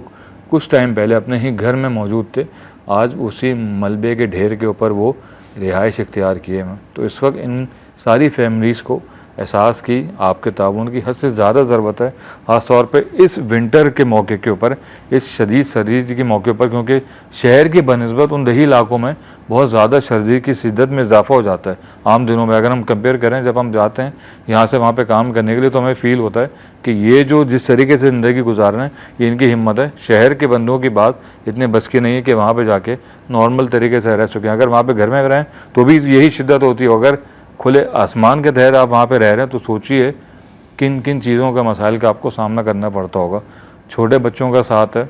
कुछ टाइम पहले अपने ही घर में मौजूद थे, आज उसी मलबे के ढेर के ऊपर वो रिहाइश इख्तियार किए हैं। तो इस वक्त इन सारी फैमिलीज़ को एहसास की आपके ताउन की हद से ज़्यादा ज़रूरत है, ख़ास तौर पे इस विंटर के मौके के ऊपर, इस शदीद सर्दी के मौके पर, क्योंकि शहर की बनस्बत उन दही इलाकों में बहुत ज़्यादा सर्दी की शिद्दत में इजाफा हो जाता है। आम दिनों में अगर हम कंपेयर करें, जब हम जाते हैं यहाँ से वहाँ पे काम करने के लिए, तो हमें फ़ील होता है कि ये जो जिस तरीके से ज़िंदगी गुजार रहे हैं, ये इनकी हिम्मत है। शहर के बंदों की बात इतने बस की नहीं है कि वहाँ पर जाके नॉर्मल तरीके से रह सकें। अगर वहाँ पर घर में रहें तो भी यही शिद्दत होती है। अगर खुले आसमान के तहत आप वहाँ पे रह रहे हैं तो सोचिए किन किन चीज़ों का मसाइल का आपको सामना करना पड़ता होगा। छोटे बच्चों का साथ है,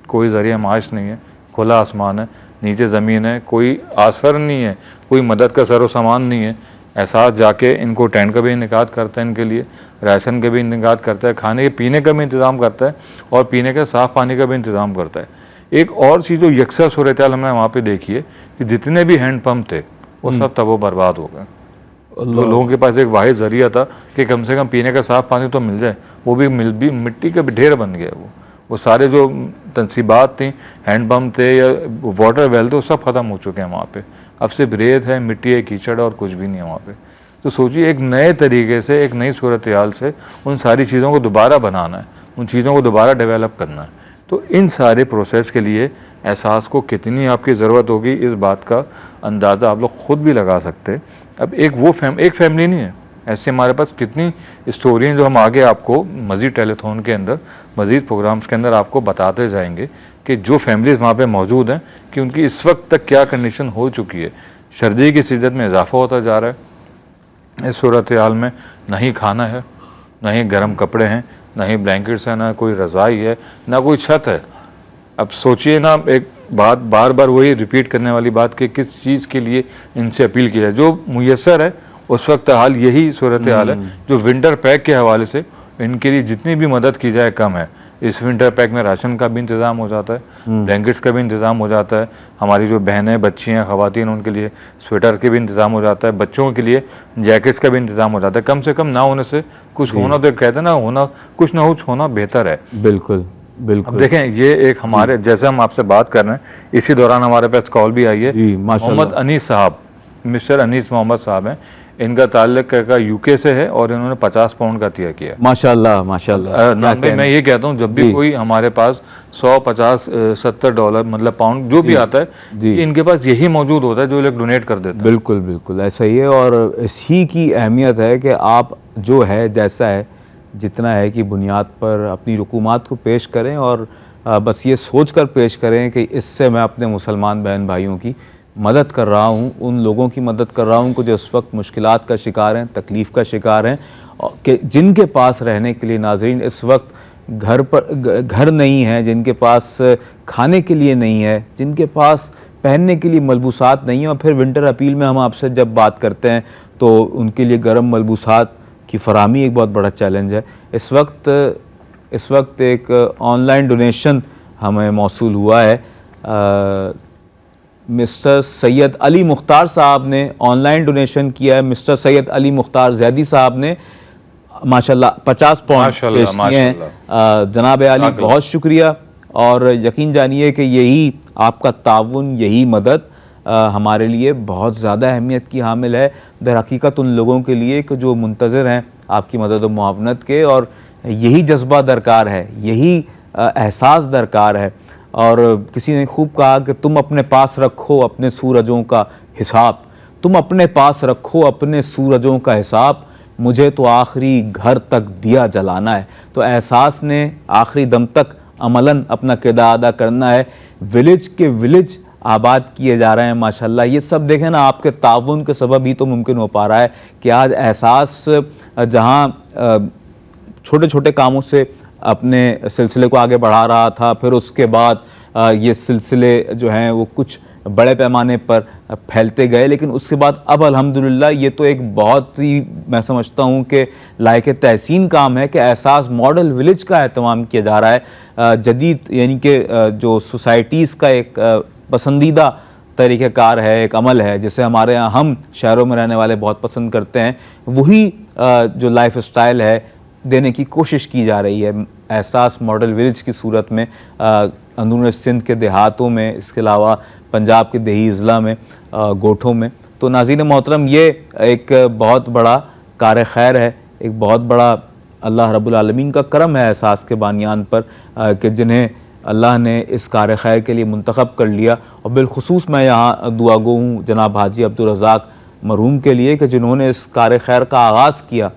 कोई ज़रिया माश नहीं है, खुला आसमान है, नीचे ज़मीन है, कोई आसर नहीं है, कोई मदद का सरो सामान नहीं है। एहसास जाके इनको टेंट का भी इनेकाद करता है, इनके लिए राशन का भी इनेकाद करता है, खाने के पीने का भी इंतज़ाम करता है और पीने का साफ़ पानी का भी इंतज़ाम करता है। एक और चीज़ जो यकसा सूरत हाल हमने वहाँ पर देखी है कि जितने भी हैंड पम्प थे वो सब तब वो बर्बाद हो गए। तो लोगों के पास एक वाहिद जरिया था कि कम से कम पीने का साफ पानी तो मिल जाए, वो भी मिट्टी का भी ढेर बन गया। वो सारे जो तनसीबात थी, हैंडपम्प थे या वाटर वेल थे, वो सब खत्म हो चुके हैं वहाँ पे। अब सिर्फ रेत है, मिट्टी है, कीचड़ है और कुछ भी नहीं है वहाँ पे। तो सोचिए एक नए तरीके से, एक नई सूरत हाल से उन सारी चीज़ों को दोबारा बनाना है, उन चीज़ों को दोबारा डेवलप करना है। तो इन सारे प्रोसेस के लिए एहसास को कितनी आपकी ज़रूरत होगी, इस बात का अंदाज़ा आप लोग खुद भी लगा सकते हैं। अब एक फैमिली नहीं है, ऐसे हमारे पास कितनी स्टोरी हैं जो हम आगे आपको मज़ीद टेलीथॉन के अंदर, मज़ीद प्रोग्राम्स के अंदर आपको बताते जाएंगे कि जो फैमिलीज़ वहाँ पे मौजूद हैं कि उनकी इस वक्त तक क्या कंडीशन हो चुकी है। सर्दी की सीज़न में इजाफा होता जा रहा है। इस सूरत हाल में ना ही खाना है, ना ही गर्म कपड़े हैं, ना ही ब्लैंकेट्स हैं, ना कोई रज़ाई है, ना कोई छत है। अब सोचिए ना, एक बात बार बार वही रिपीट करने वाली बात कि किस चीज़ के लिए इनसे अपील की जाए। जो मुयस्सर है उस वक्त हाल यही सूरत हाल है। जो विंटर पैक के हवाले से इनके लिए जितनी भी मदद की जाए कम है। इस विंटर पैक में राशन का भी इंतज़ाम हो जाता है, ब्लैंकेट्स का भी इंतज़ाम हो जाता है, हमारी जो बहनें, बच्चियाँ, ख़वातीन, उनके लिए स्वेटर के भी इंतज़ाम हो जाता है, बच्चों के लिए जैकेट्स का भी इंतज़ाम हो जाता है। कम से कम ना होने से कुछ होना, तो कहते हैं ना, होना कुछ ना कुछ होना बेहतर है। बिल्कुल बिल्कुल। अब देखें, ये एक हमारे जैसे हम आपसे बात कर रहे हैं, इसी दौरान हमारे पास कॉल भी आई है। मोहम्मद अनीस साहब, मिस्टर अनीस मोहम्मद साहब हैं, इनका ताल्लुक यूके से है और इन्होंने 50 पाउंड का अतिया किया। माशाल्लाह माशाल्लाह। मैं ये कहता हूँ, जब भी कोई हमारे पास 100, 50, $70 मतलब पाउंड जो भी आता है, इनके पास यही मौजूद होता है जो लोग डोनेट कर देते हैं। बिल्कुल बिल्कुल ऐसा ही है। और इसी की अहमियत है कि आप जो है, जैसा है, जितना है कि बुनियाद पर अपनी रकूमात को पेश करें और बस ये सोच कर पेश करें कि इससे मैं अपने मुसलमान बहन भाइयों की मदद कर रहा हूँ, उन लोगों की मदद कर रहा हूँ को जो इस वक्त मुश्किलात का शिकार हैं, तकलीफ़ का शिकार हैं, कि जिनके पास रहने के लिए नाज़रीन इस वक्त घर नहीं है, जिनके पास खाने के लिए नहीं है, जिनके पास पहनने के लिए मलबूसात नहीं है। और फिर विंटर अपील में हम आपसे जब बात करते हैं तो उनके लिए गर्म मलबूसात की फराहमी एक बहुत बड़ा चैलेंज है। इस वक्त एक ऑनलाइन डोनेशन हमें मौसूल हुआ है। मिस्टर सैयद अली मुख्तार साहब ने ऑनलाइन डोनेशन किया है। मिस्टर सैयद अली मुख्तार जैदी साहब ने माशाल्लाह 50 पाउंड पेश किए हैं। जनाब अली, बहुत शुक्रिया। और यकीन जानिए कि यही आपका ताउन, यही मदद हमारे लिए बहुत ज़्यादा अहमियत की हामिल है। दर हकीकत उन लोगों के लिए कि जो मुंतज़िर हैं आपकी मदद और मुआवनत के, और यही जज्बा दरकार है, यही एहसास दरकार है। और किसी ने खूब कहा कि तुम अपने पास रखो अपने सूरजों का हिसाब, तुम अपने पास रखो अपने सूरजों का हिसाब, मुझे तो आखिरी घर तक दिया जलाना है। तो एहसास ने आखिरी दम तक अमलन अपना किरदार अदा करना है। विलेज के विलेज आबाद किए जा रहे हैं माशाल्लाह। ये सब देखें ना, आपके ताउन के सबब ही तो मुमकिन हो पा रहा है कि आज एहसास जहाँ छोटे छोटे कामों से अपने सिलसिले को आगे बढ़ा रहा था, फिर उसके बाद ये सिलसिले जो हैं वो कुछ बड़े पैमाने पर फैलते गए, लेकिन उसके बाद अब अल्हम्दुलिल्लाह ये तो एक बहुत ही, मैं समझता हूँ कि लायक तहसीन काम है कि एहसास मॉडल विलेज का एहतमाम किया जा रहा है। जदीद यानी कि जो सोसाइटीज़ का एक पसंदीदा तरीक़ाकार है, एक अमल है जिसे हमारे यहाँ हम शहरों में रहने वाले बहुत पसंद करते हैं, वही जो लाइफ स्टाइल है देने की कोशिश की जा रही है एहसास मॉडल विलेज की सूरत में, अंदरून सिंध के देहातों में, इसके अलावा पंजाब के देही अजला में, गोठों में। तो नाज़रीन मोहतरम, ये एक बहुत बड़ा कार खैर है, एक बहुत बड़ा अल्लाह रब्बुल आलमीन का करम है एहसास के बानियान पर कि जिन्हें अल्लाह ने इस कार खैर के लिए मुंतखब कर लिया। और बिलखुसूस मैं यहाँ दुआगो हूँ जनाब हाजी अब्दुल रज़ाक मरहूम के लिए कि जिन्होंने इस कार खैर का आगाज़ किया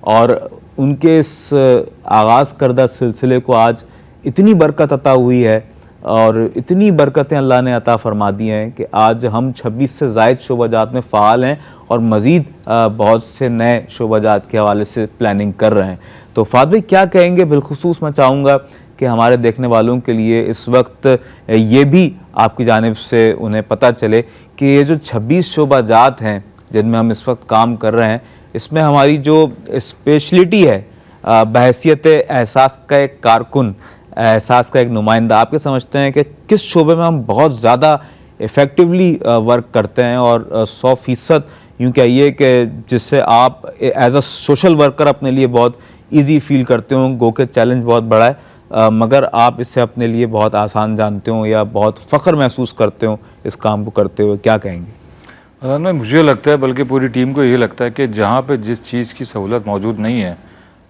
और उनके इस आगाज़ करदा सिलसिले को आज इतनी बरकत अता हुई है और इतनी बरकतें अल्लाह ने अता फरमा दी हैं कि आज हम 26 से ज़ायद शोबाजात में फ़ाल हैं और मज़ीद बहुत से नए शोबाजात के हवाले से प्लानिंग कर रहे हैं। तो फादर क्या कहेंगे? बिलखुसूस मैं चाहूँगा कि हमारे देखने वालों के लिए इस वक्त ये भी आपकी जानिब से उन्हें पता चले कि ये जो 26 शोबाजात हैं जिनमें हम इस वक्त काम कर रहे हैं, इसमें हमारी जो स्पेशलिटी है बहैसियत एहसास का एक कारकुन, एहसास का एक नुमाइंदा, आपके समझते हैं कि किस शोबे में हम बहुत ज़्यादा इफ़ेक्टिवली वर्क करते हैं और 100% यूँ कहिए कि जिससे आप एज अ सोशल वर्कर अपने लिए बहुत इजी फील करते हो। गो के चैलेंज बहुत बड़ा है, मगर आप इससे अपने लिए बहुत आसान जानते हो या बहुत फ़ख्र महसूस करते हो इस काम को करते हुए, क्या कहेंगे? ना मुझे लगता है, बल्कि पूरी टीम को ये लगता है कि जहाँ पे जिस चीज़ की सहूलत मौजूद नहीं है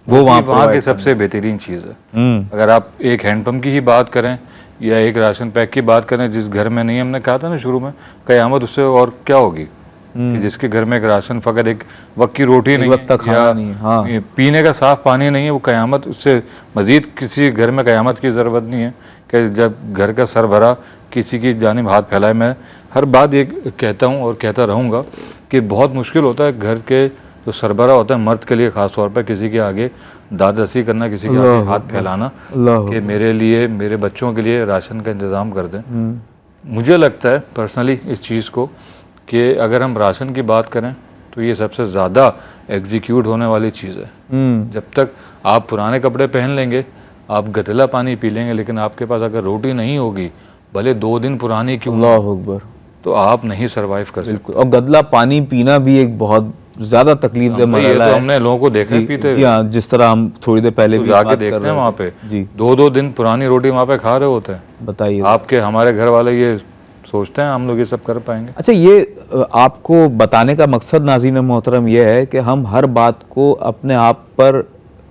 वो वहाँ वहाँ की provide सबसे बेहतरीन चीज़ है। हम्म, अगर आप एक हैंडपम्प की ही बात करें या एक राशन पैक की बात करें जिस घर में नहीं है, हमने कहा था ना शुरू में, कयामत उससे और क्या होगी कि जिसके घर में एक राशन, फकत एक वक्त की रोटी नहीं वक्त का है खाना या नहीं है, हाँ। ये पीने का साफ पानी नहीं है, वो कयामत, उससे मज़ीद किसी घर में कयामत की ज़रूरत नहीं है कि जब घर का सर भरा किसी की जानिब हाथ फैलाए। मैं हर बात ये कहता हूँ और कहता रहूँगा कि बहुत मुश्किल होता है घर के जो सरबरा होता है मर्द के लिए, ख़ास तौर पर किसी के आगे दादरसी करना, किसी के आगे हाथ फैलाना कि मेरे लिए, मेरे बच्चों के लिए राशन का इंतज़ाम कर दें। मुझे लगता है पर्सनली इस चीज़ को कि अगर हम राशन की बात करें तो ये सबसे ज़्यादा एग्जीक्यूट होने वाली चीज़ है। जब तक आप पुराने कपड़े पहन लेंगे, आप गदला पानी पी लेंगे, लेकिन आपके पास अगर रोटी नहीं होगी, भले 2 दिन पुरानी क्यों, अल्लाह अकबर, तो आप नहीं सरवाइव कर सकते। बिल्कुल। और गदला पानी पीना भी एक बहुत ज़्यादा तकलीफ दे ये मरहला तो है। हमने लोगों को देखा है पीते जी हाँ, जिस तरह हम थोड़ी देर पहले तो भी जाके बात कर देखते हैं रहे वहाँ थे। पे जी 2-2 दिन पुरानी रोटी वहाँ पे खा रहे होते हैं। बताइए। आपके हमारे घर वाले ये सोचते हैं हम लोग ये सब कर पाएंगे? अच्छा, ये आपको बताने का मकसद नाज़रीन मोहतरम ये है कि हम हर बात को अपने आप पर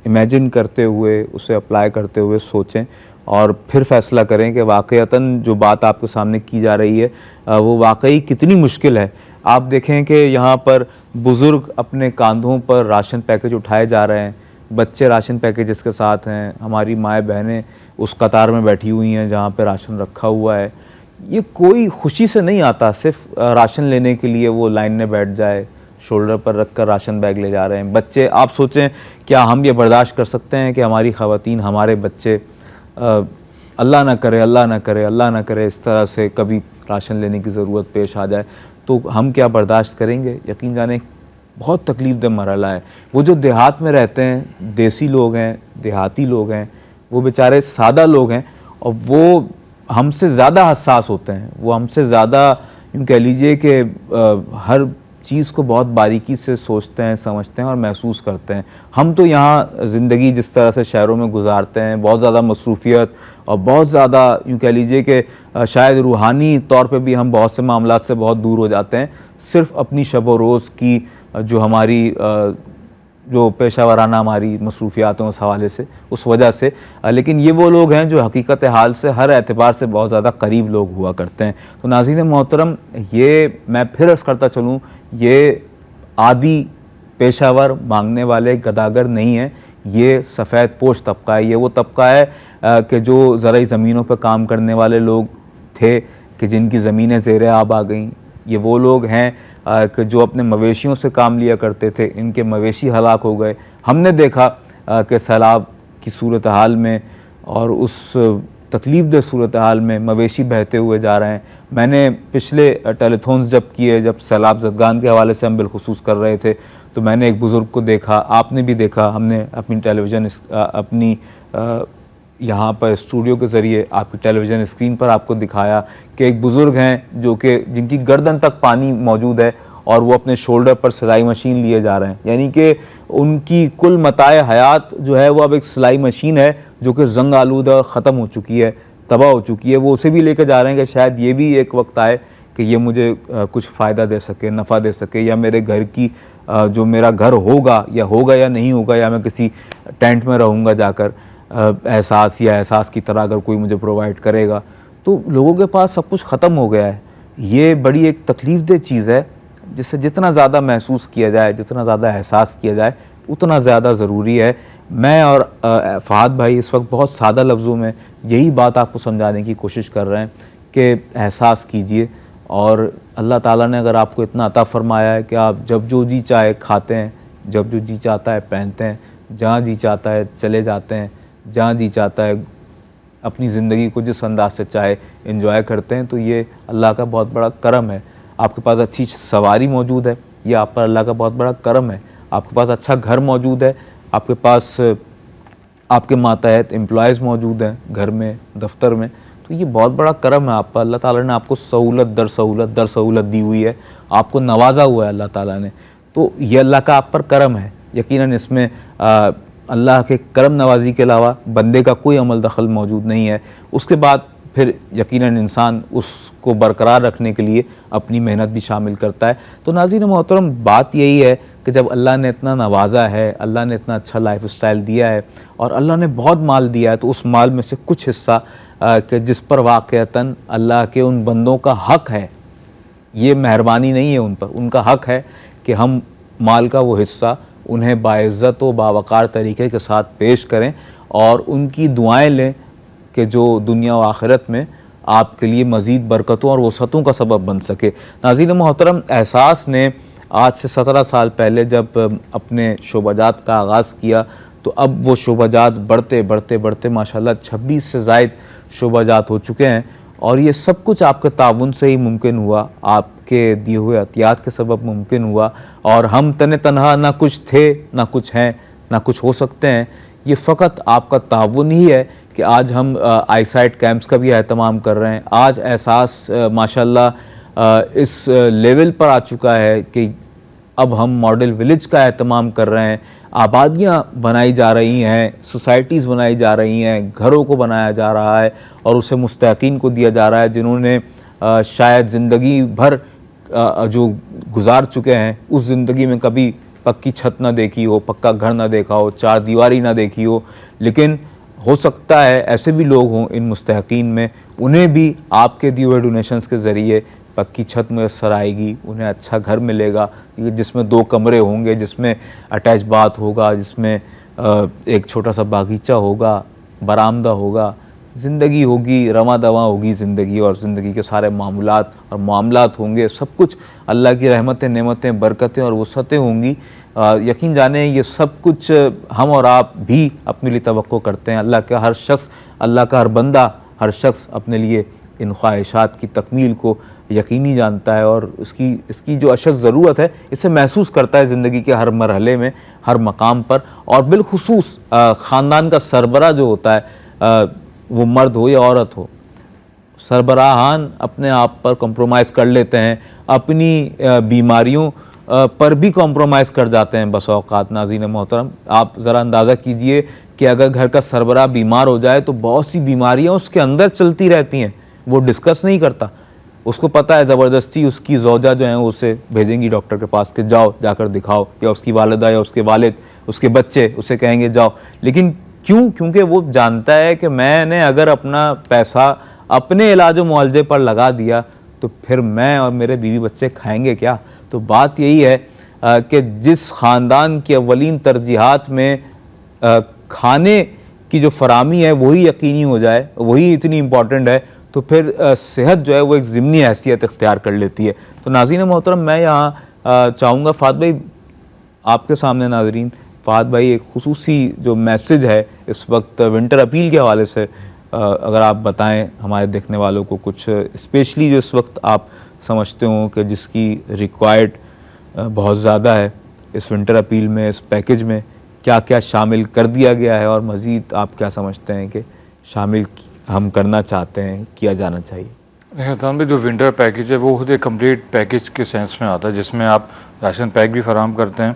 इमेजिन करते हुए, उसे अप्लाई करते हुए सोचें और फिर फैसला करें कि वाक़ईतन जो बात आपके सामने की जा रही है वो वाकई कितनी मुश्किल है। आप देखें कि यहाँ पर बुज़ुर्ग अपने कंधों पर राशन पैकेज उठाए जा रहे हैं, बच्चे राशन पैकेज के साथ हैं, हमारी माएँ बहनें उस कतार में बैठी हुई हैं जहाँ पे राशन रखा हुआ है। ये कोई खुशी से नहीं आता, सिर्फ राशन लेने के लिए वो लाइन में बैठ जाए, शोल्डर पर रख कर राशन बैग ले जा रहे हैं बच्चे। आप सोचें, क्या हम ये बर्दाश्त कर सकते हैं कि हमारी ख़वातीन, हमारे बच्चे अल्लाह ना करे, अल्लाह ना करे, अल्लाह ना करे, इस तरह से कभी राशन लेने की ज़रूरत पेश आ जाए तो हम क्या बर्दाश्त करेंगे? यकीन जाने बहुत तकलीफ दे मरहला है। वो जो देहात में रहते हैं, देसी लोग हैं, देहाती लोग हैं, वो बेचारे सादा लोग हैं और वो हमसे ज़्यादा हसास होते हैं। वो हमसे ज़्यादा यूँ कह लीजिए कि हर चीज़ को बहुत बारीकी से सोचते हैं, समझते हैं और महसूस करते हैं। हम तो यहाँ ज़िंदगी जिस तरह से शहरों में गुजारते हैं, बहुत ज़्यादा मसरूफ़ियत और बहुत ज़्यादा यूँ कह लीजिए कि शायद रूहानी तौर पे भी हम बहुत से मामलात से बहुत दूर हो जाते हैं, सिर्फ़ अपनी शब व रोज़ की जो हमारी जो पेशा वराना हमारी मसरूफियात हैं उस हवाले से, उस वजह से। लेकिन ये वो लोग हैं जो हकीकत हाल से हर एतबार से बहुत ज़्यादा करीब लोग हुआ करते हैं। तो नाज़रीन मोहतरम, ये मैं फिर अर्ज़ करता चलूँ, ये आदि पेशावर मांगने वाले गदागर नहीं है, ये सफ़ेद पोश तबका है। ये वो तबका है कि जो ज़राई ज़मीनों पर काम करने वाले लोग थे कि जिनकी ज़मीनें ज़ेर आब आ गईं। ये वो लोग हैं कि जो अपने मवेशियों से काम लिया करते थे, इनके मवेशी हलाक हो गए। हमने देखा कि सैलाब की सूरत हाल में और उस तकलीफ दह सूरत हाल में मवेशी बहते हुए जा रहे हैं। मैंने पिछले टेलीथॉन्स जब किए, जब सैलाब ज़दगान के हवाले से हम बिलखुसूस कर रहे थे, तो मैंने एक बुज़ुर्ग को देखा, आपने भी देखा, हमने अपनी टेलीविज़न अपनी यहाँ पर स्टूडियो के ज़रिए आपकी टेलीविज़न स्क्रीन पर आपको दिखाया कि एक बुज़ुर्ग हैं जो कि जिनकी गर्दन तक पानी मौजूद है और वो अपने शोल्डर पर सिलाई मशीन लिए जा रहे हैं। यानी कि उनकी कुल मताए हयात जो है वो अब एक सिलाई मशीन है जो कि जंग आलूदा ख़त्म हो चुकी है, तबाह हो चुकी है। वो उसे भी लेकर जा रहे हैं कि शायद ये भी एक वक्त आए कि ये मुझे कुछ फ़ायदा दे सके, नफ़ा दे सके, या मेरे घर की जो मेरा घर होगा या नहीं होगा, या मैं किसी टेंट में रहूँगा जाकर, एहसास की तरह अगर कोई मुझे प्रोवाइड करेगा। तो लोगों के पास सब कुछ ख़त्म हो गया है। ये बड़ी एक तकलीफ़ दह चीज़ है जिससे जितना ज़्यादा महसूस किया जाए, जितना ज़्यादा एहसास किया जाए, उतना ज़्यादा ज़रूरी है। मैं और फ़हाद भाई इस वक्त बहुत सादा लफ्ज़ों में यही बात आपको समझाने की कोशिश कर रहे हैं कि एहसास कीजिए, और अल्लाह ताला ने अगर आपको इतना अता फ़रमाया है कि आप जब जो जी चाहे खाते हैं, जब जो जी चाहता है पहनते हैं, जहाँ जी चाहता है चले जाते हैं, जहाँ जी चाहता है अपनी ज़िंदगी को जिस अंदाज से चाहे एंजॉय करते हैं, तो ये अल्लाह का बहुत बड़ा करम है। आपके पास अच्छी सवारी मौजूद है, ये आप पर अल्लाह का बहुत बड़ा करम है। आपके पास अच्छा घर मौजूद है, आपके पास आपके मातहत एम्प्लॉयज़ मौजूद हैं घर में, दफ्तर में, तो तो ये बहुत बड़ा करम है आपका। अल्लाह ताला ने आपको सहूलत दर सहूलत दी हुई है, आपको नवाजा हुआ है अल्लाह ताला ने। तो ये अल्लाह का आप पर करम है। यकीनन इसमें अल्लाह के करम नवाजी के अलावा बंदे का कोई अमल दखल मौजूद नहीं है। उसके बाद फिर यकीनन इंसान उसको बरकरार रखने के लिए अपनी मेहनत भी शामिल करता है। तो नाज़रीन मोहतरम, बात यही है कि जब अल्लाह ने इतना नवाजा है, अल्लाह ने इतना अच्छा लाइफ स्टाइल दिया है और अल्लाह ने बहुत माल दिया है, तो उस माल में से कुछ हिस्सा कि जिस पर वाक़अतन अल्लाह के उन बंदों का हक़ है, ये मेहरबानी नहीं है उन पर, उनका हक़ है कि हम माल का वो हिस्सा उन्हें बाइज़्ज़त व बावक़ार तरीके के साथ पेश करें और उनकी दुआएं लें कि जो दुनिया व आखिरत में आपके लिए मज़ीद बरकतों और वसअतों का सबब बन सके। नाज़रीन मोहतरम, एहसास ने आज से 17 साल पहले जब अपने शोबाजात का आगाज़ किया, तो अब वो शोबाजात बढ़ते माशाल्लाह 26 से ज़ायद शोबाजात हो चुके हैं और ये सब कुछ आपके ताउन से ही मुमकिन हुआ, आपके दिए हुए अतियात के सबब मुमकिन हुआ। और हम तने तनहा ना कुछ थे, ना कुछ हैं, ना कुछ हो सकते हैं। ये फ़कत आपका ताउन ही है कि आज हम आईसाइट कैंप्स का भी एहतमाम कर रहे हैं। आज एहसास माशाल्लाह इस लेवल पर आ चुका है कि अब हम मॉडल विलेज का एहतमाम कर रहे हैं। आबादियाँ बनाई जा रही हैं, सोसाइटीज़ बनाई जा रही हैं, घरों को बनाया जा रहा है और उसे मुस्तहिक़ीन को दिया जा रहा है जिन्होंने शायद ज़िंदगी भर जो गुजार चुके हैं, उस ज़िंदगी में कभी पक्की छत ना देखी हो, पक्का घर ना देखा हो, चार दीवारी ना देखी हो। लेकिन हो सकता है ऐसे भी लोग हों इन मुस्तहिक़ीन में, उन्हें भी आपके दिए हुए डोनेशंस के ज़रिए पक्की छत मैसर आएगी, उन्हें अच्छा घर मिलेगा जिसमें 2 कमरे होंगे, जिसमें अटैच बाथ होगा, जिसमें एक छोटा सा बागीचा होगा, बरामदा होगा, ज़िंदगी होगी, रवा दवा होगी ज़िंदगी और ज़िंदगी के सारे मामूलात और मामलात होंगे। सब कुछ अल्लाह की रहमतें, नेमतें, बरकतें और वसअतें होंगी। यकीन जाने ये सब कुछ हम और आप भी अपने लिए तवक्को करते हैं। अल्लाह का हर शख्स, अल्लाह का हर बंदा, हर शख्स अपने लिए इन ख्वाहिशात की तकमील को यकीनी जानता है और इसकी जो अशद ज़रूरत है इसे महसूस करता है ज़िंदगी के हर मरहले में, हर मकाम पर। और बिलखुसूस ख़ानदान का सरबरा जो होता है, वो मर्द हो या औरत हो, सरबराहान अपने आप पर कॉम्प्रोमाइज़ कर लेते हैं, अपनी बीमारियों पर भी कॉम्प्रोमाइज़ कर जाते हैं बस औक़ात। नाज़रीन मोहतरम, आप ज़रा अंदाज़ा कीजिए कि अगर घर का सरबराह बीमार हो जाए तो बहुत सी बीमारियां उसके अंदर चलती रहती हैं, वो डिस्कस नहीं करता। उसको पता है ज़बरदस्ती उसकी ज़ौजा जो है उसे भेजेंगी डॉक्टर के पास कि जाओ जाकर दिखाओ, या उसकी वालिदा या उसके वालिद, उसके बच्चे उसे कहेंगे जाओ। लेकिन क्यों? क्योंकि वो जानता है कि मैंने अगर अपना पैसा अपने इलाज व मुआलजे पर लगा दिया तो फिर मैं और मेरे बीवी बच्चे खाएंगे क्या। तो बात यही है कि जिस ख़ानदान की अव्वलीन तरजीहात में खाने की जो फरामी है वही यकीनी हो जाए, वही इतनी इम्पॉर्टेंट है, तो फिर सेहत जो है वो एक ज़िमनी हैसियत इख्तियार कर लेती है। तो नाज़रीन मोहतरम, मैं यहाँ चाहूँगा फ़ाद भाई आपके सामने, नाज़रीन फ़ाद भाई एक खुसूसी जो मैसेज है इस वक्त विंटर अपील के हवाले से अगर आप बताएं हमारे देखने वालों को, कुछ स्पेशली जो इस वक्त आप समझते हो कि जिसकी रिक्वायर्ड बहुत ज़्यादा है इस विंटर अपील में, इस पैकेज में क्या क्या शामिल कर दिया गया है और मज़ीद आप क्या समझते हैं कि शामिल हम करना चाहते हैं, किया जाना चाहिए। हिंदुस्तान में जो विंटर पैकेज है वो खुद एक कम्प्लीट पैकेज के सेंस में आता है, जिसमें आप राशन पैक भी फराहम करते हैं,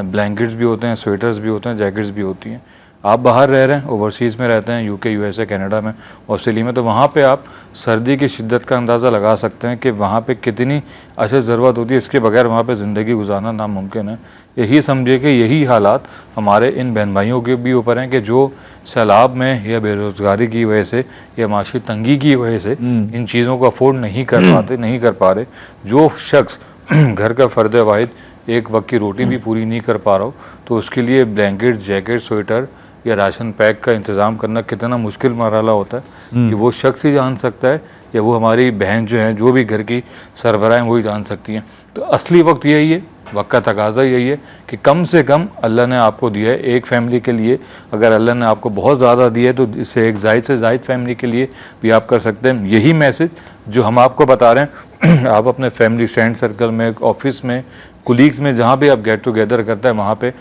ब्लैंकेट्स भी होते हैं, स्वेटर्स भी होते हैं, जैकेट्स भी होती हैं। आप बाहर रह रहे हैं, ओवरसीज़ में रहते हैं, यूके, यूएसए, कनाडा में, ऑस्ट्रेलिया में, तो वहाँ पे आप सर्दी की शिद्दत का अंदाज़ा लगा सकते हैं कि वहाँ पे कितनी अशद ज़रूरत होती है। इसके बगैर वहाँ पे ज़िंदगी गुजारना नामुमकिन है। यही समझिए कि यही हालात हमारे इन बहन भाइयों के भी ऊपर हैं कि जो सैलाब में या बेरोज़गारी की वजह से या माशी तंगी की वजह से इन चीज़ों को अफोर्ड नहीं कर पा रहे। जो शख्स घर का फ़र्द वाहिद एक वक्त की रोटी भी पूरी नहीं कर पा रहा हो, तो उसके लिए ब्लैंकेट, जैकेट, स्वेटर या राशन पैक का इंतज़ाम करना कितना मुश्किल मरहला होता है कि वो शख्स ही जान सकता है, या वो हमारी बहन जो हैं, जो भी घर की सरबराह हैं, वही जान सकती हैं। तो असली वक्त यही है, वक्त का तकाजा यही है कि कम से कम अल्लाह ने आपको दिया है एक फैमिली के लिए। अगर अल्लाह ने आपको बहुत ज़्यादा दिया है तो इससे एक ज़ायद से ज़ायद फैमिली के लिए भी आप कर सकते हैं। यही मैसेज जो हम आपको बता रहे हैं, आप अपने फैमिली फ्रेंड सर्कल में, ऑफिस में, कुलीग्स में, जहाँ भी आप गेट टुगेदर करते हैं वहाँ पे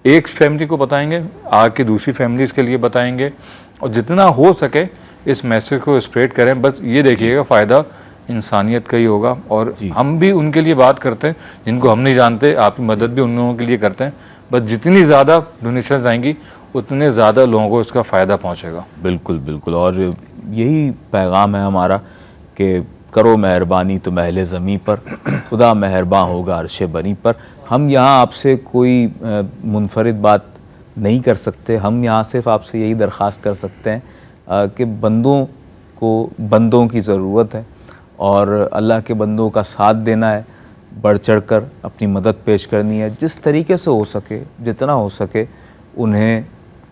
एक फैमिली को बताएंगे, आगे दूसरी फैमिलीज़ के लिए बताएंगे, और जितना हो सके इस मैसेज को स्प्रेड करें। बस ये देखिएगा फ़ायदा इंसानियत का ही होगा। और हम भी उनके लिए बात करते हैं जिनको हम नहीं जानते, आपकी मदद भी उन लोगों के लिए करते हैं। बस जितनी ज़्यादा डोनेशंस आएंगी उतने ज़्यादा लोगों को इसका फ़ायदा पहुंचेगा। बिल्कुल बिल्कुल, और यही पैगाम है हमारा कि करो मेहरबानी तो महले ज़मीं पर, खुदा मेहरबान होगा अर्श बनी पर। हम यहाँ आपसे कोई मुनफरिद बात नहीं कर सकते, हम यहाँ सिर्फ आपसे यही दरख्वास्त कर सकते हैं कि बंदों को बंदों की ज़रूरत है और अल्लाह के बंदों का साथ देना है, बढ़ चढ़ कर अपनी मदद पेश करनी है। जिस तरीके से हो सके, जितना हो सके उन्हें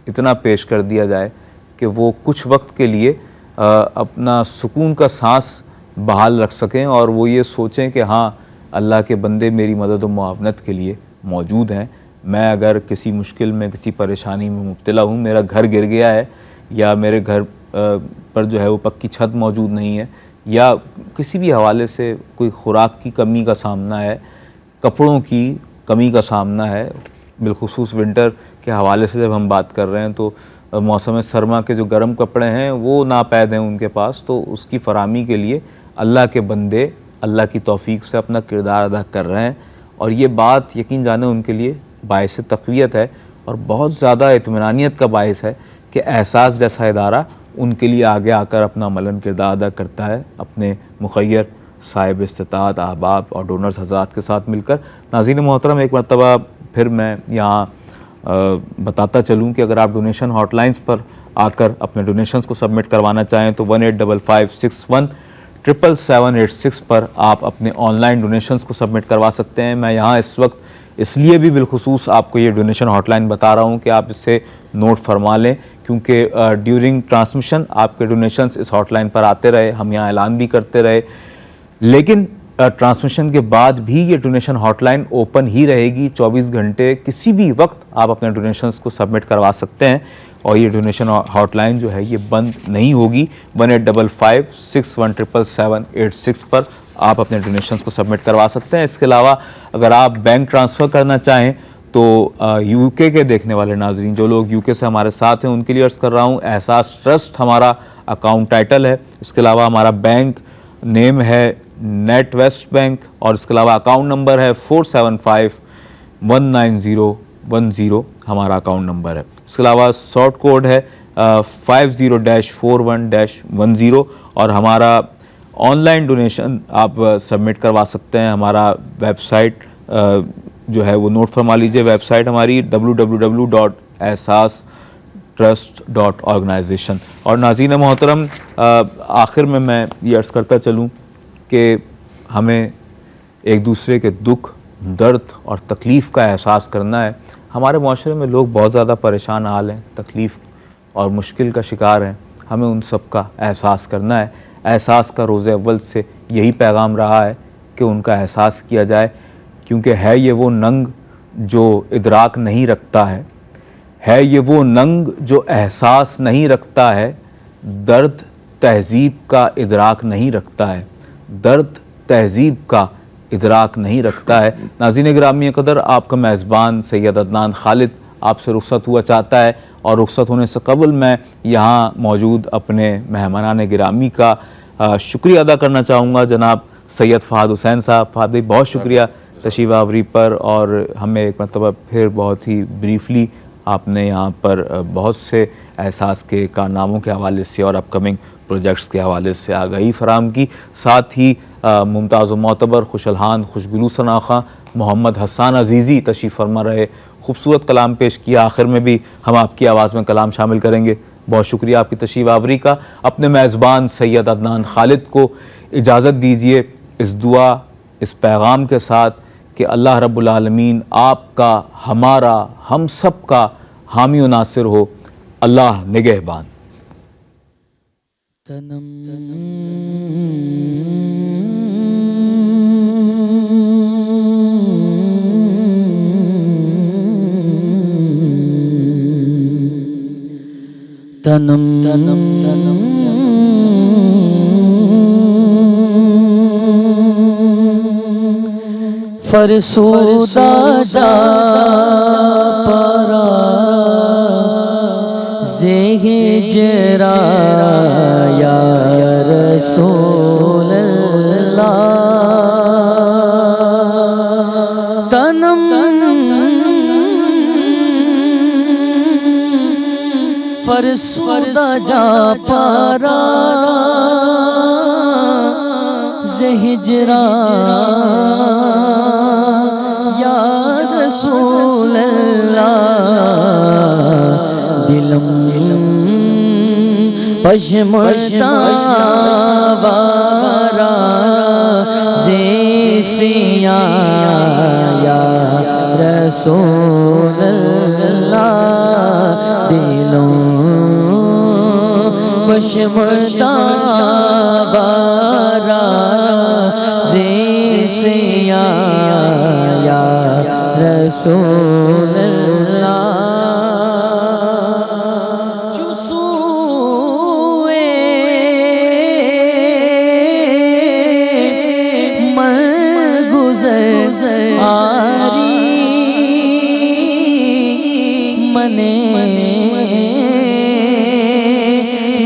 इतना पेश कर दिया जाए कि वो कुछ वक्त के लिए अपना सुकून का सांस बहाल रख सकें और वो ये सोचें कि हाँ, अल्लाह के बंदे मेरी मदद व मुआवनत के लिए मौजूद हैं। मैं अगर किसी मुश्किल में, किसी परेशानी में मुब्तला हूँ, मेरा घर गिर गया है या मेरे घर पर जो है वो पक्की छत मौजूद नहीं है या किसी भी हवाले से कोई खुराक की कमी का सामना है, कपड़ों की कमी का सामना है, बिलखुसूस विंटर के हवाले से जब हम बात कर रहे हैं तो मौसम सरमा के जो गर्म कपड़े हैं वो नापैद हैं उनके पास, तो उसकी फराहमी के लिए अल्लाह के बंदे अल्लाह की तौफीक से अपना किरदार अदा कर रहे हैं। और ये बात यकीन जाने उनके लिए बायस तक़वियत है और बहुत ज़्यादा इत्मीनानियत का बायस है कि एहसास जैसा इदारा उनके लिए आगे आकर अपना अमलन किरदार अदा करता है अपने मुखय्यर साहिब इस्तिताअत अहबाब और डोनर्स हज़रात के साथ मिलकर। नाज़रीन मोहतरम, एक मरतबा फिर मैं यहाँ बताता चलूँ कि अगर आप डोनेशन हॉटलाइंस पर आकर अपने डोनेशंस को सबमिट करवाना चाहें तो 185561 पर आप अपने ऑनलाइन डोनेशंस को सबमिट करवा सकते हैं। मैं यहाँ इस वक्त इसलिए भी बिलखुसूस आपको ये डोनेशन हॉटलाइन बता रहा हूँ कि आप इससे नोट फरमा लें, क्योंकि ड्यूरिंग ट्रांसमिशन आपके डोनेशंस इस हॉटलाइन पर आते रहे, हम यहाँ ऐलान भी करते रहे, लेकिन ट्रांसमिशन के बाद भी ये डोनेशन हॉटलाइन ओपन ही रहेगी 24 घंटे। किसी भी वक्त आप अपने डोनेशंस को सबमिट करवा सकते हैं और ये डोनेशन हॉटलाइन जो है ये बंद नहीं होगी। 1855617786 पर आप अपने डोनेशंस को सबमिट करवा सकते हैं। इसके अलावा अगर आप बैंक ट्रांसफ़र करना चाहें तो यूके के देखने वाले नाजरीन, जो लोग यूके से हमारे साथ हैं, उनके लिए अर्ज़ कर रहा हूँ, एहसास ट्रस्ट हमारा अकाउंट टाइटल है। इसके अलावा हमारा बैंक नेम है नेट वेस्ट बैंक और इसके अलावा अकाउंट नंबर है 47519010 हमारा अकाउंट नंबर है। इसके अलावा शॉर्ट कोड है 50-41-10 और हमारा ऑनलाइन डोनेशन आप सबमिट करवा सकते हैं। हमारा वेबसाइट जो है वो नोट फरमा लीजिए, वेबसाइट हमारी www.ehsastrust.organization। और नाज़रीन मोहतरम, आखिर में मैं ये अर्ज़ करता चलूँ कि हमें एक दूसरे के दुख, दर्द और तकलीफ़ का एहसास करना है। हमारे माशरे में लोग बहुत ज़्यादा परेशान हाल हैं, तकलीफ़ और मुश्किल का शिकार हैं, हमें उन सब का एहसास करना है। एहसास का रोज़े अव्वल से यही पैगाम रहा है कि उनका एहसास किया जाए, क्योंकि है ये वो नंग जो इदराक नहीं रखता है ये वो नंग जो एहसास नहीं रखता है, दर्द तहज़ीब का इदराक नहीं रखता है, दर्द तहज़ीब का इदराक नहीं रखता है। नाज़रीन गिरामी क़दर, आपका मेज़बान सैयद अदनान खालिद आपसे रुख़्सत हुआ चाहता है और रुख़्सत होने से कबल मैं यहाँ मौजूद अपने मेहमानान गिरामी का शुक्रिया अदा करना चाहूँगा, जनाब सैयद फ़हद हुसैन साहब। फ़हद भाई, बहुत शुक्रिया तशरीफ़ आवरी पर, और हमें एक मरतबा फिर बहुत ही ब्रीफली आपने यहाँ पर बहुत से एहसास के कारनामों के हवाले से और अपकमिंग प्रोजेक्ट्स के हवाले से आगाही फराहम की। साथ ही मुमताज़ व मोतबर खुशलहान खुशगुलू सनाखा मोहम्मद हसन अजीज़ी तशरीफ़ फरमा रहे, खूबसूरत कलाम पेश किया। आखिर में भी हम आपकी आवाज़ में कलाम शामिल करेंगे। बहुत शुक्रिया आपकी तशरीफ़ आवरी का। अपने मेज़बान सैयद अदनान खालिद को इजाज़त दीजिए इस दुआ, इस पैगाम के साथ कि अल्लाह रब्बुल आलमीन आपका, हमारा, हम सब का हामी व नासिर हो। अल्लाह निगहबान। तनम तनम तनम फरसूदा जा परा से हिजरा या रसूल अल्लाह तनम फरसुदा जा पारा से हिजरा या रसूल अल्लाह दिलम पशमता वारा ज़ेसिया या रसूल अल्लाह दिलों पशमता वारा ज़ेसिया या रसूल अल्लाह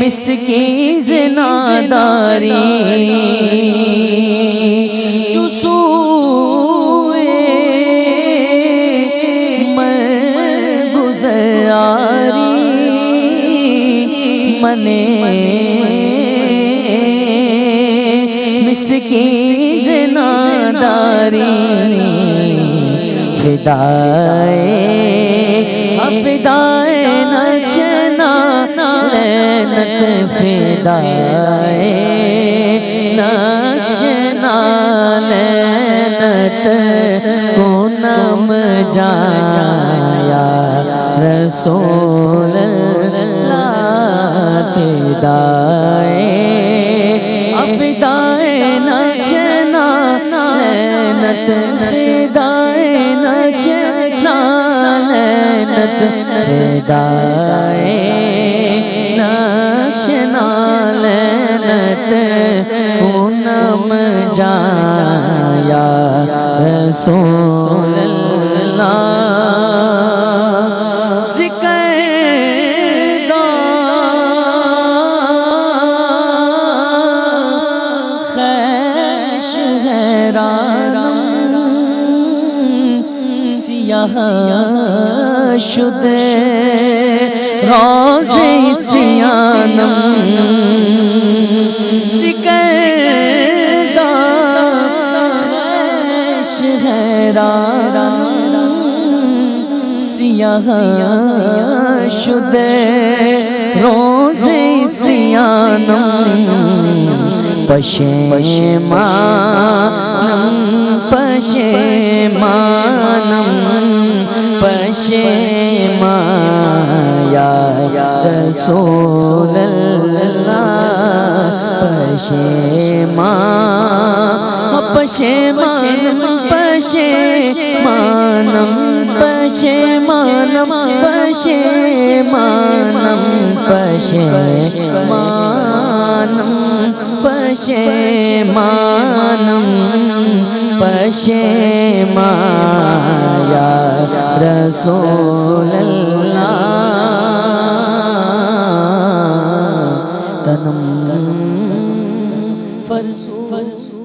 मिसकी ज़नादारी चुसूए मर गुज़ारी मने मिसकी ज़नादारी फिदाए फिदाए नक्शना लैनत फिदाए नक्शना लैनत पूनम जाया रसूल अल्लाह फिदाए फिदाए नक्शना लैनत फिदाए नक्शना लैनत फिदाए नक्शना लैनत पूनम जाया रसूल अल्लाह ज़िक्र खैश हैरानम सियाह शुदे रोज़े सियानम सिकरदा खैश हैरानम सियाह शुदे रोज़े सियानम पशेमानम पशेमानम पशेमाया रसूल अल्लाह पशेमा पशेमानम पशेमानम पशेमानम पशेमानम पशेमानम पशेमानम पशेमाया रसूल अल्लाह